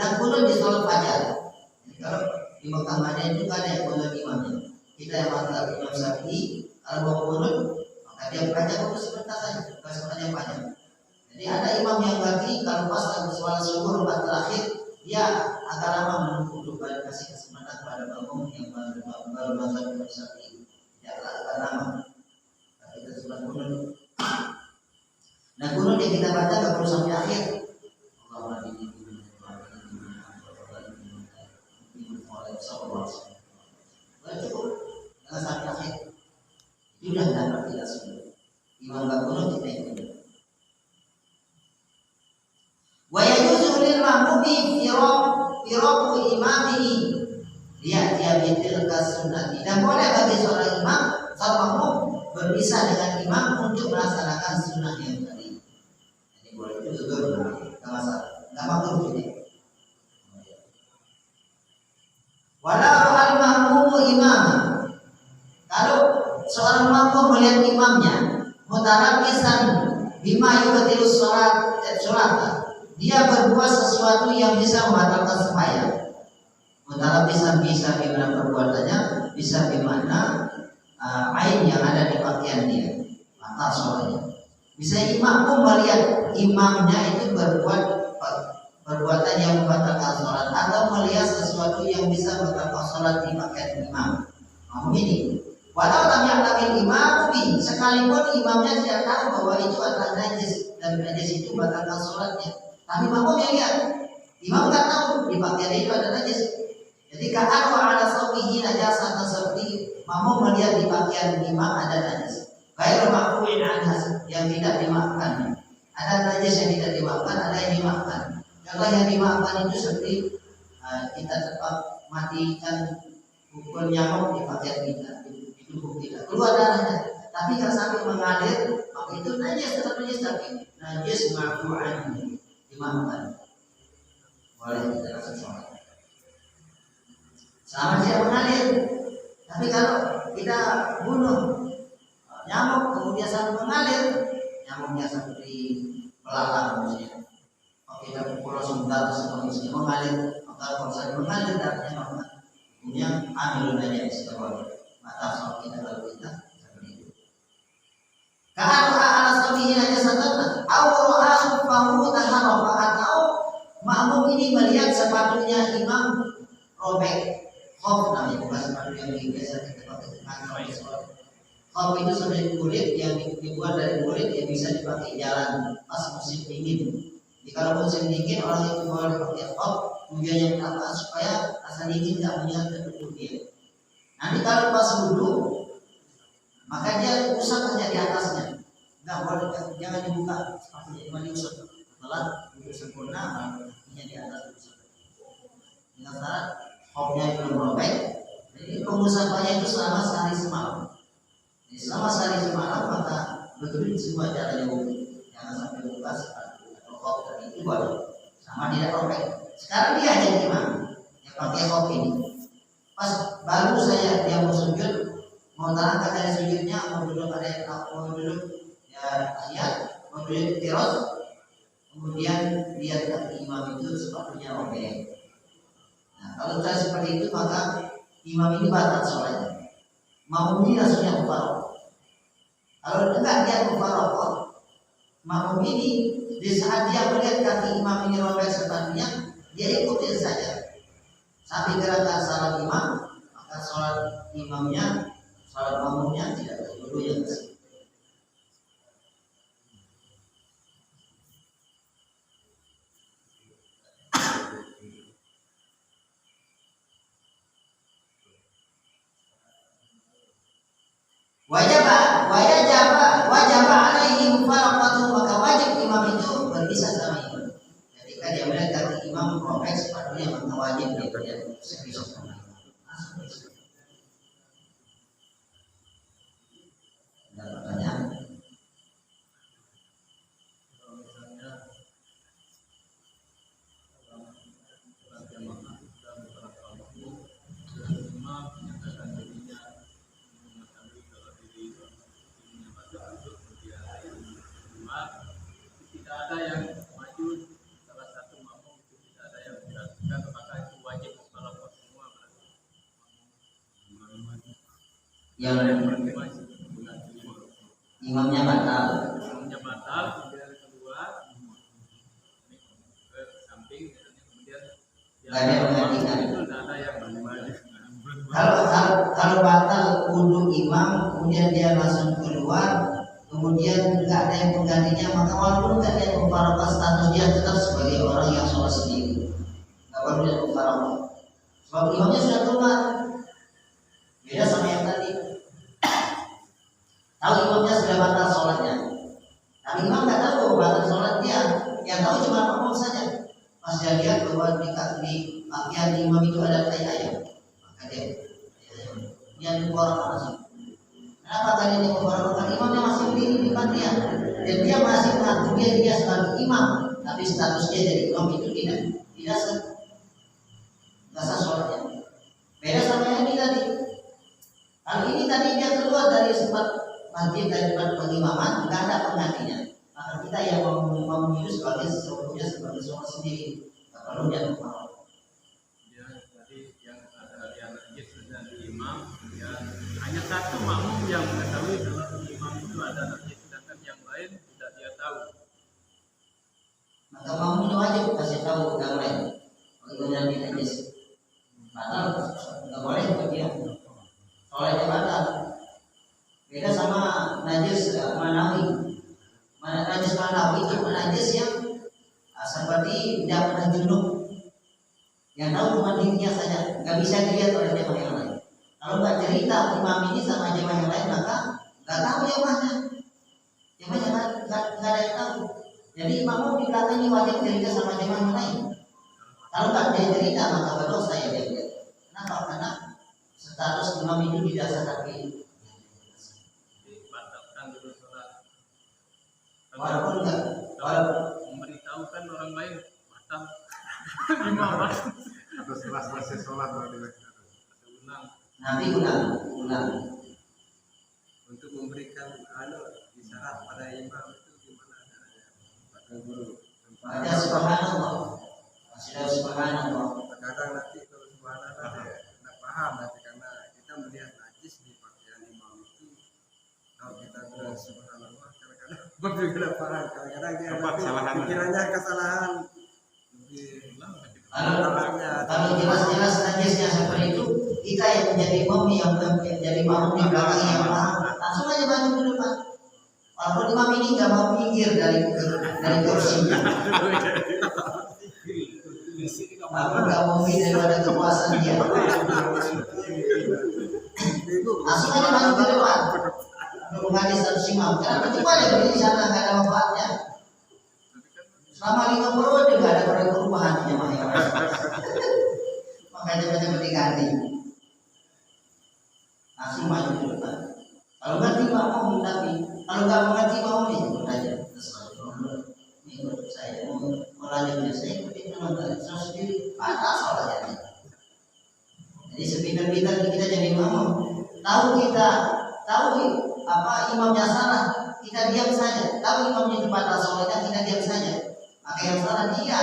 A: dan qunut di sholat fajar. Jadi kalau di Mekah Madinah itu kan ada qunut imamnya. Kita yang mazhab Imam Syafi'i kalau mau qunut dia baca waktu sebentar saja, bahasanya panjang. Jadi ada imam yang bagi kalau pas sholat subuh rakaat terakhir, dia agak lama menunggu untuk kasih kesempatan kepada makmum yang baru masuk Imam Syafi'i. Ya agak lama. Kita sholat kunut. Nah kunut yang kita baca nggak perlu sampai akhir. Allahumma cukup jangan sampai akhir. Sudah dapat tidak semua. Imam Bakun kita ikut. Wa yajuzu lil mahmubi firaku imamihi. Dia bitilka sunnah. Tidak boleh bagi seorang imam, seorang makmum berpisah dengan imam untuk melaksanakan sunnah yang tadi. Jadi boleh itu juga benar. Tidak masalah. Tidak makruh ini. Walau al mahmumu imam. Kalau seorang makmum melihat imamnya mutarabisan bima yubatilu sholat, dia berbuat sesuatu yang bisa membatalkan sembahyang. Mutarabisan bisa bimana perbuatannya, bisa bimana ain yang ada di pakaian dia, maka sholatnya. Bisa makmum melihat imamnya itu berbuat perbuatan yang membatalkan sholat atau melihat sesuatu yang bisa membatalkan sholat di pakaian imam. Makmum ini walau tak yakin imam sekalipun imamnya tidak tahu bahwa itu adalah najis dan najis itu batalkan sholatnya, tapi makmumnya lihat, imam nggak tahu di pakaian itu ada najis. Jadi kalau ada saubihi najasa seperti makmum melihat di pakaian imam ada najis, baik makmumin anhas yang tidak dimaafkan, ada najis yang tidak dimaafkan, ada yang dimaafkan. Kalau yang dimaafkan itu seperti kita tetap matikan pukul nyamuk di pakaian kita. Tidak keluar darahnya, tapi kalau sampai mengalir, maka itu najis, tetap najis, tapi najis ma'fu'an, dimaafkan. Boleh kita langsung sholat. Sama dia mengalir, tapi kalau kita bunuh nyamuk kemudian sampai mengalir, nyamuknya seperti belalang misalnya. Oke, kita pukul sebentar semuanya mengalir, maka kalau saya mengalir darahnya maka kemudian ambil aja istilah mata soal kita kalau kita seperti itu. Kalau ala sabihi najasatan, awroha fahu taharofa, atau makmum ini melihat sepatunya imam robek. Khof namanya, bukan sepatu yang biasa kita pakai di sekolah. Khof itu sebenarnya kulit yang dibuat dari kulit yang bisa dipakai jalan pas musim dingin. Jadi kalau musim dingin orang itu boleh pakai khof, tujuannya apa? Supaya rasa dingin tidak menyengat ke tubuh dia. Nanti kalau pas wudhu, maka dia usap saja di atasnya. Nggak boleh, jangan dibuka sepatunya, cuma diusap. Setelah wudhu sempurna, kakinya di atas usap. Dengan syarat khofnya belum robek. Jadi pengusapannya itu selama sehari semalam. Jadi selama sehari semalam maka betul semua caranya wudhu. Jangan sampai buka sepatu atau khof tadi itu baru sama tidak robek. Sekarang dia jadi imam yang pakai khof ini. Pas baru saya dia mau sujud, mau terangkat dari sujudnya, mau duduk ya tahiyat, mau duduk tiros, kemudian lihat kaki imam itu sepatunya robek. Nah, kalau sudah seperti itu maka imam ini batal sholatnya. Makmum ini langsungnya mufarraqah. Kalau enggak dia mufarraqah, makmum ini di saat dia melihat kaki imam ini robek sepatunya, dia ikutin saja. Sampai gerakan salat imam, maka sholat imamnya, sholat makmumnya tidak dulu yang tersebut. Wajib alaihi mufaraqatu, maka wajib imam itu berpisah sama imam. Ketika dia melihat kaki imam robek sepatunya, maka wajib dia berpisah sama imam. Ada pertanyaan?
B: Ada yang maju salah satu makmum itu tidak ada yang diragukan, maka itu wajib kalau semua
A: yang imamnya batal.
B: Imamnya batal, kemudian kedua ke samping, kemudian
A: Gak ada yang menggantikan.
B: Itu tidak ada yang maju.
A: Kalau batal wudhu imam, kemudian dia langsung keluar, kemudian nggak ada yang menggantinya, maka walaupun nggak ada yang mufaraqah, status dia tetap sebagai orang yang sholat sendiri. Nggak perlu dia mufaraqah. Sebab imamnya sudah keluar. Beda sama yang tadi. Tahu imamnya sudah batal sholatnya, tapi imam nggak tahu batal sholat dia. Yang tahu cuma makmum saja. Pas dia lihat bahwa di pakaian imam itu ada tai ayam, maka dia mufaraqah langsung. Kenapa kali ini mufaraqah? Imamnya masih berdiri di depan dia, dan dia masih mengaku dia sebagai imam, tapi statusnya jadi imam itu tidak sah sholatnya. Beda sama yang ini tadi. Kalau ini tadi dia keluar dari sempat masjid, dari tempat pengimaman, nggak ada penggantinya. Maka kita yang mau itu sebagai sholat sendiri, nggak perlu dia mufaraqah.
B: Ya, tadi yang ada yang najis dan imam, ya hanya satu makmum yang mengetahui kalau imam itu ada najis, sedangkan yang lain tidak dia tahu.
A: Maka makmum wajib kasih tahu yang lain. Kalau yang najis, batal nggak boleh buat dia. Sholatnya batal. Beda sama najis manawi. Najis manawi itu najis yang seperti tidak pernah junub. Yang tahu cuma dirinya saja, nggak bisa dilihat oleh jemaah yang lain. Kalau nggak cerita imam ini sama jemaah yang lain, maka nggak tahu jemaahnya nggak ada yang tahu. Jadi imam di belakang ini wajib cerita sama jemaah yang lain. Kalau nggak dia cerita, maka berdosa ya dia. Kenapa? Karena status imam itu tidak sadari.
B: Dibatalkan dulu sholat.
A: Walaupun nggak,
B: memberitahukan orang lain batal. Imam
C: Atau setelah selesai sholat
B: ulang.
A: nanti ulang.
C: untuk memberikan
A: Baca subhanallah. Masih subhanallah.
D: Kadang nanti kalau subhanallah tidak paham nanti karena kita melihat najis di pakaian imam itu. Kalau kita bilang subhanallah kadang-kadang juga tidak paham. Kadang-kadang dia nanti pikirannya kesalahan.
A: Kalau jelas-jelas najisnya seperti itu, kita yang menjadi imam yang menjadi makmum di belakang yang paham, langsung aja maju ke depan. Walaupun imam ini nggak mau minggir dari kursinya, walaupun nggak mau minggir daripada kekuasaan dia, langsung aja maju ke depan untuk mengganti status imam. Karena percuma dia berdiri di sana nggak ada manfaatnya. Selama 5 periode nggak ada perubahan di jamaah yang makanya banyak diganti. Langsung maju ke depan. Kalau ngerti mau tapi kalau nggak mengerti mau ikut aja. Ikut saya mau lanjutnya saya ikutin teman-teman saya sendiri patah soalnya. Jadi sepintar-pintar kita jadi imam. Tahu apa imamnya salah kita diam saja. Tahu imamnya patah soalnya kita diam saja. Maka yang salah dia.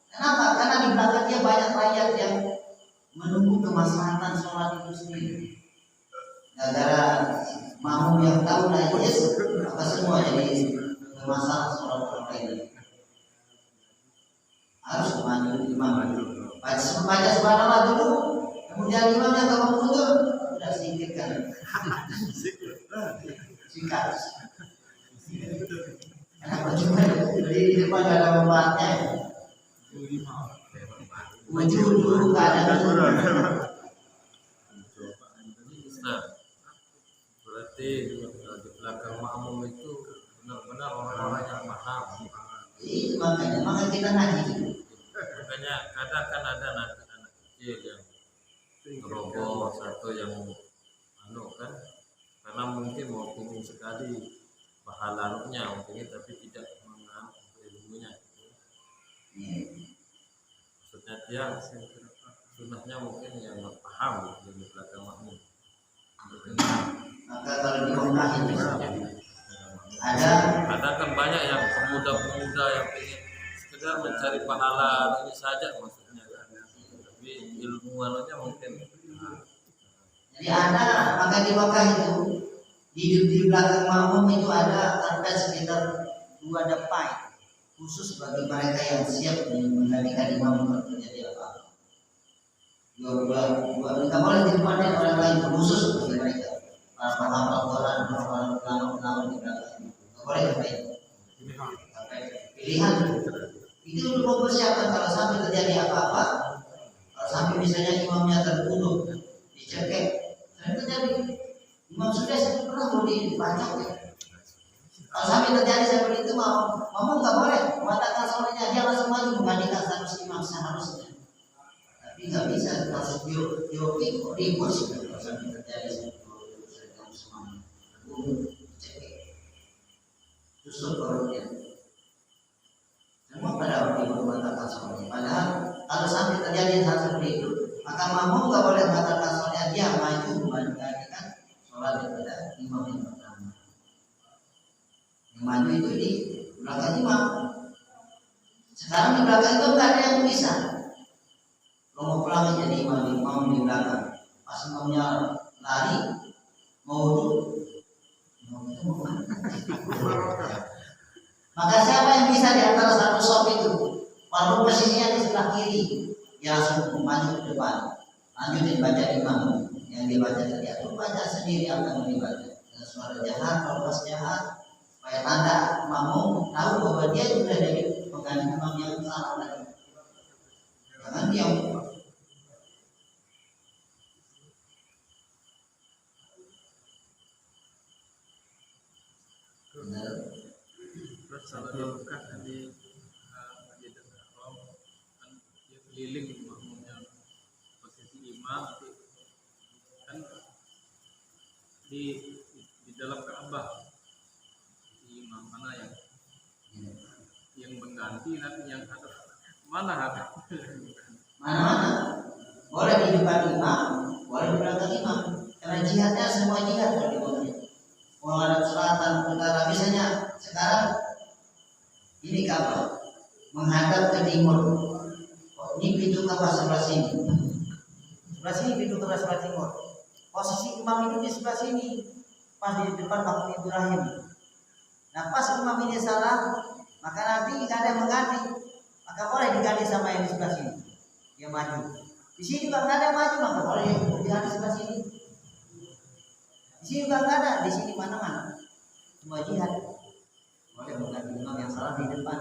A: Kenapa? Karena di belakang dia banyak rakyat yang menunggu kemaslahatan sholat itu sendiri. Gara-gara makmum yang tahu najis, maka semua jadi bermasalah sholat orang lain. Harus maju imam. Baca subhanallah dulu, kemudian imamnya kalau mundur, sudah singkirkan. Singkat. Kenapa cuma di depan gak ada manfaatnya? Maju dulu keadaan dulu.
D: Berarti di belakang makmum itu benar-benar orang-orang yang paham.
A: Itu makanya kita ngaji.
D: Makanya kadang kan ada anak kecil yang ngerobos atau yang kan, karena mungkin mau tinggi sekali pahalanya mungkin tapi tidak mengenal ilmunya. Maksudnya dia sunahnya mungkin yang nggak paham di belakang makmum.
A: Maka kalau di Mekah itu
D: ada kan banyak yang pemuda-pemuda yang ingin sekedar mencari pahala ini saja maksudnya kan. Tapi ilmu anunya mungkin.
A: Jadi maka di Mekah itu di belakang makmum itu ada sekitar 2 depai khusus bagi mereka yang siap menggantikan imam kalau terjadi apa-apa. Dua nggak boleh di depan orang lain, khusus bagi mereka. Para orang ulama di belakang nggak boleh ngapain. Pilihan itu untuk mempersiapkan kalau sampai terjadi apa-apa, kalau sampai misalnya imamnya terbunuh, dicekek, terjadi imam sudah pernah mau dibacok ya. Kalau sampai terjadi seperti itu ngomong nggak boleh mengatakan soalnya dia langsung maju menggantikan status imam seharusnya. Tapi nggak bisa langsung diopi ribut kalau sampai terjadi seperti itu semuanya. Justru korupnya. Semua pada waktu itu mengatakan soalnya. Padahal kalau sampai terjadi hal seperti itu, maka makmum nggak boleh mengatakan soalnya dia maju menggantikan sholat daripada imam yang pertama. Yang maju itu di belakang imam. Sekarang di belakang itu nggak ada yang bisa. Lo mau pulang jadi imam di belakang. Pas imamnya lari mau duduk, maka siapa yang bisa di antara satu sop itu, walaupun posisinya di sebelah kiri, dia langsung maju ke depan, lanjutin baca imam yang dibaca tadi atau baca sendiri apa yang dibaca dengan suara jahat, kalau pas jahat, supaya tanda makmum tahu bahwa dia sudah jadi pengganti imam yang salah tadi. Jangan diam.
B: Terus kalau di Mekah tadi Masjid Al-Haram kan dia keliling makmumnya posisi imam kan di dalam Ka'bah si imam mana yang mengganti nanti yang ada mana
A: Boleh di depan imam, boleh di belakang imam. Karena jihadnya semua jihad kalau di bawahnya. Mau ada selatan, utara, misalnya sekarang Ini kapal menghadap ke timur. Oh, ini pintu kamar sebelah sini. Sebelah sini pintu kamar sebelah timur. Posisi imam itu di sebelah sini, pas di depan makam Ibrahim. Nah, pas imam ini salah, maka nanti jika ada yang mengganti, maka boleh diganti sama yang di sebelah sini. Dia maju. Di sini juga nggak ada yang maju, maka boleh yang diganti sebelah sini. Di sini juga nggak ada, di sini mana-mana. Cuma jihad. Boleh mengganti imam yang salah di depan.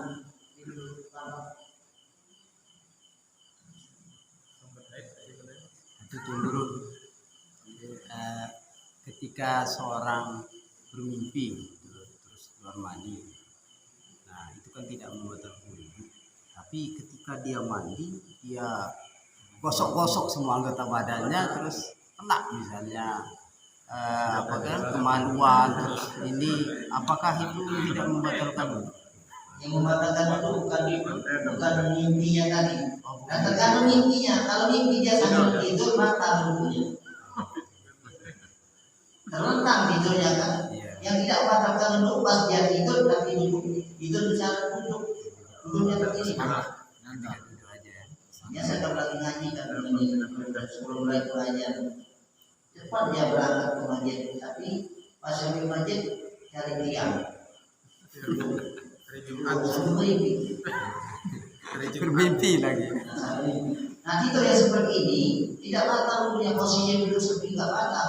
E: Itu dulu ketika seorang bermimpi terus keluar mandi, nah itu kan tidak membatalkan wudhu, tapi ketika dia mandi dia gosok-gosok semua anggota badannya terus kena misalnya apa kan kemaluan terus ini, apakah itu tidak membatalkan wudhu?
A: Yang membatalkan itu bukan mimpinya tadi. Nah, tergantung mimpinya. Kalau mimpi dia sambil tidur, batal wudhunya. Terlentang tidurnya kan. Yang tidak membatalkan wudhu pas dia tidur tapi tidur bisa duduknya begini. Biasa kalau lagi ngaji kan sebelum mulai pengajian cepat dia berangkat ke masjid, tapi pas sampai masjid cari diam.
E: Bermimpi lagi.
A: Nah, tidur yang seperti ini tidak batal wudhunya, posisinya duduk seperti tidak batal,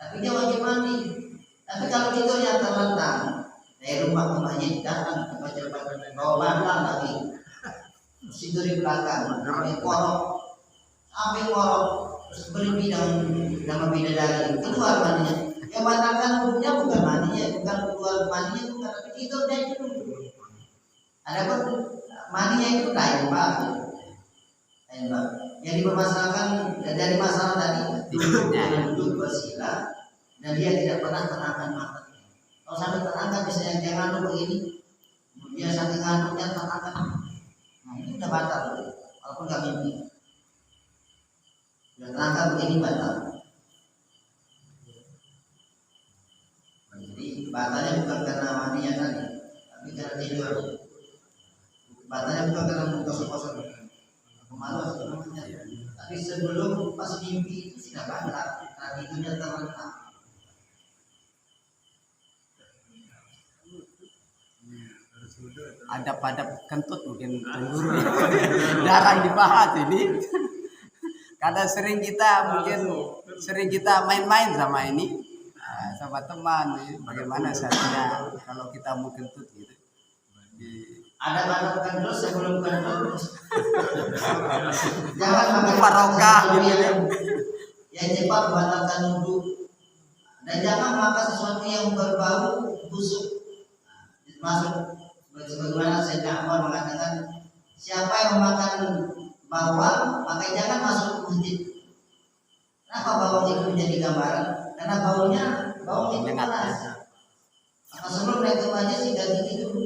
A: tapi dia wajib mandi. Tapi kalau tidurnya terlentang dari rumah ke masjid datang cepat-cepat bawa bantal lagi, tidur di belakang sampai korok terus berhenti dengan bidadari keluar mandinya. Yang batalkan wudhunya bukan mandinya, bukan keluar mandinya, bukan, tapi tidurnya itu dulu. Adapun mandinya itu lain pak. Yang dipermasalahkan dari masalah tadi duduk bersila dan dia tidak pernah terangkan matanya. Kalau sampai terangkan misalnya dia ngantuk begini, dia saking ngantuknya terangkan, nah ini udah batal, walaupun nggak mimpi. Udah terangkan begini batal. Jadi batalnya bukan karena mandinya tadi, tapi karena tidur. Batalnya bukan karena kosong-kosong. Malas namanya. Tapi sebelum pas mimpi itu sudah batal, karena tidurnya terlentang.
E: Adab-adab kentut mungkin guru jarang dibahas ini. Karena sering kita main-main sama ini, sama teman. Bagaimana saatnya kalau kita mau kentut gitu.
A: Ada kentut sebelum kentut. Jangan makan
E: Barokah gitu ya.
A: Yang cepat membatalkan wudhu. Dan jangan makan sesuatu yang berbau busuk. Masuk sebagaimana Sayyidina Umar mengatakan, siapa yang memakan bawang maka jangan masuk ke masjid. Kenapa bawang itu menjadi gambaran? Karena baunya itu panas. Maka sebelum naik ke masjid sih ganti dulu.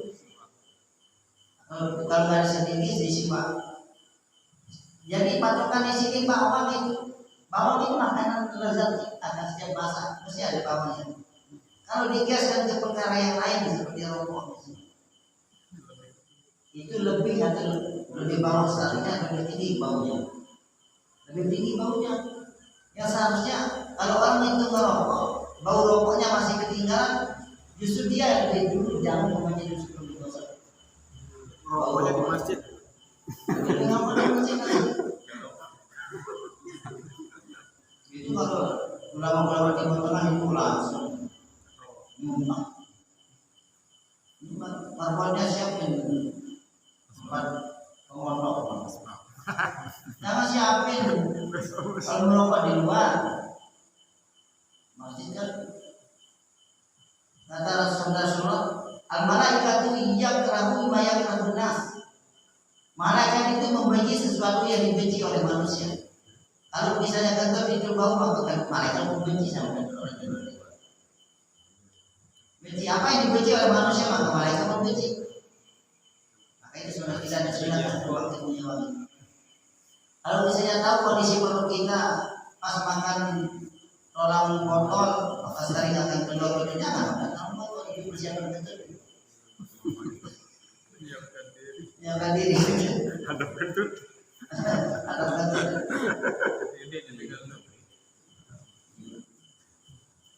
A: Kalau nggak ada sedikit disimak. Jadi patokan di sini bawang itu makanan lezat akan setiap masa mesti ada bawangnya. Kalau dikiaskan ke perkara yang lain seperti rokok, itu lebih atau lebih bawang seharusnya lebih tinggi baunya, Yang seharusnya kalau orang itu ngerokok, bau rokoknya masih ketinggalan, justru dia lebih dulu jangan membaca justru di masjid.
C: Rokoknya di masjid.
A: Itu kalau ulama-ulama Timur Tengah itu langsung nyumbang. Marwahnya siapin tempat pengondok. Jangan siapin kalau merokok di luar. Masjid kan kata Rasulullah, al-malaikatu yakrahu ma yakrahun nas. Malaikat itu membenci sesuatu yang dibenci oleh manusia. Kalau misalnya kentut itu bau, maka malaikat membenci sama orang itu. Benci apa yang dibenci oleh manusia, maka malaikat membenci. Maka itu sudah tidak ada sunat buang kemunya wangi. Kalau misalnya tahu kondisi perut kita pas makan rolang botol, maka sering akan keluar jangan botol itu persiapan kentut. menyiapkan diri.
B: Ada kentut.
A: Ada kentut.
B: Ini illegal.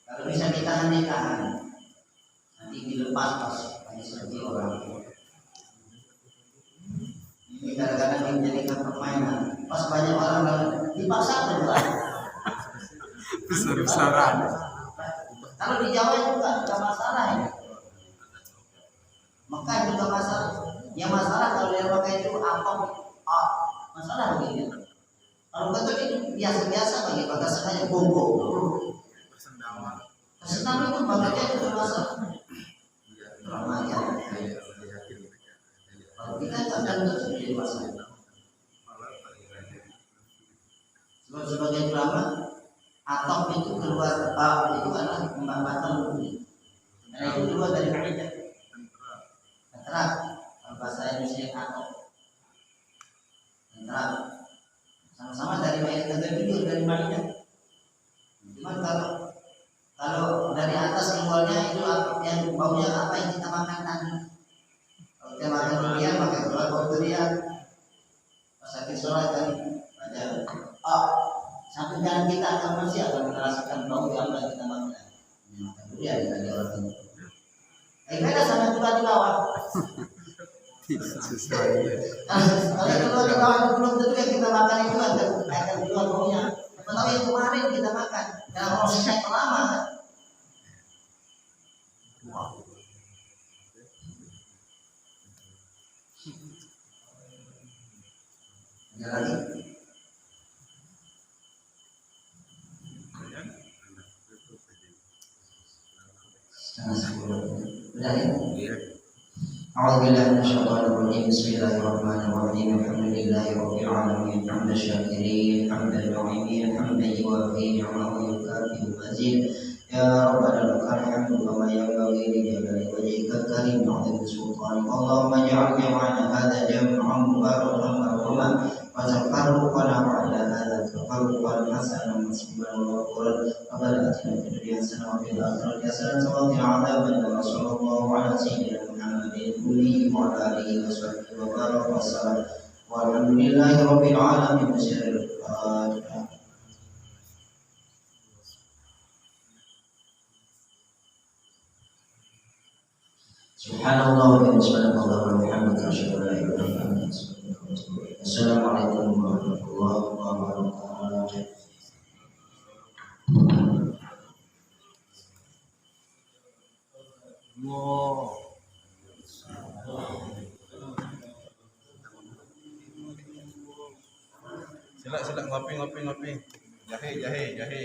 A: Kalau bisa ditahan ditahan, nanti dilepas pas lagi seperti orang. Ini kadang-kadang dijadikan permainan. Pas banyak orang dipaksa keluar.
E: Besar-besaran.
A: Kalau di Jawa juga nggak masalah ya. Mekah juga masalah. Yang masalah kalau dia pakai itu apa? Masalah begini. Kalau betul itu biasa-biasa bagi bagasan saja bobo. Kesenangan itu bagiannya itu masalah. Ramanya. Kalau kita akan terus menjadi masalah. Sebab sebagai ulama, atom itu keluar itu adalah pembatal bumi. Karena itu keluar dari kaidah. Terang, kalau bahasa Indonesia atom. Terang, sama-sama dari Ma'idah itu dari Ma'idah. Cuma kalau dari atas keluarnya itu yang baunya apa yang kita makan tadi. Kalau kita makan durian, maka keluar bau durian. Pas sakit sholat tadi, sampai jangan kita akan masih akan merasakan bau yang kita makan. Makan durian tadi orang itu. Beda sama juga di bawah. Kalau keluar di bawah itu belum tentu yang kita makan itu akan keluar baunya. Tahu yang kemarin kita makan dalam prosesnya lama. Ada lagi? Setengah 10. Udah ya? A'udzubillahi minasyaitonir rajim. Bismillahirrahmanirrahim. Alhamdulillahirabbil alamin. Hamdan syakirin, hamdan nu'imin, hamdan yuwafi ni'amahu wa yukafi mazid. Ya Rabbana lakal hamdu kama yanbaghi li jalali wajhikal karim wa 'azimi sultanik. Allahumma ij'al jam'ana hadza jam'an mubarakan marhuman wa tafarruqana ba'da hadza tafarruqan hasanan masburan wa ghafurun. Rabbana atina fid dunya hasanatan wa fil akhirati hasanatan wa qina 'adzaban nar. Sallallahu ala sayyidina Muhammadin wa ala alihi wa sahbihi wa baraka wa sallam. Walhamdulillahi rabbil alamin. Fatihah. Subhanallah wa bihamdihi asyhadu an la ilaha illa anta astaghfiruka wa atubu ilaik. Assalamualaikum warahmatullahi wabarakatuh.
C: Sila ngopi. Jahe.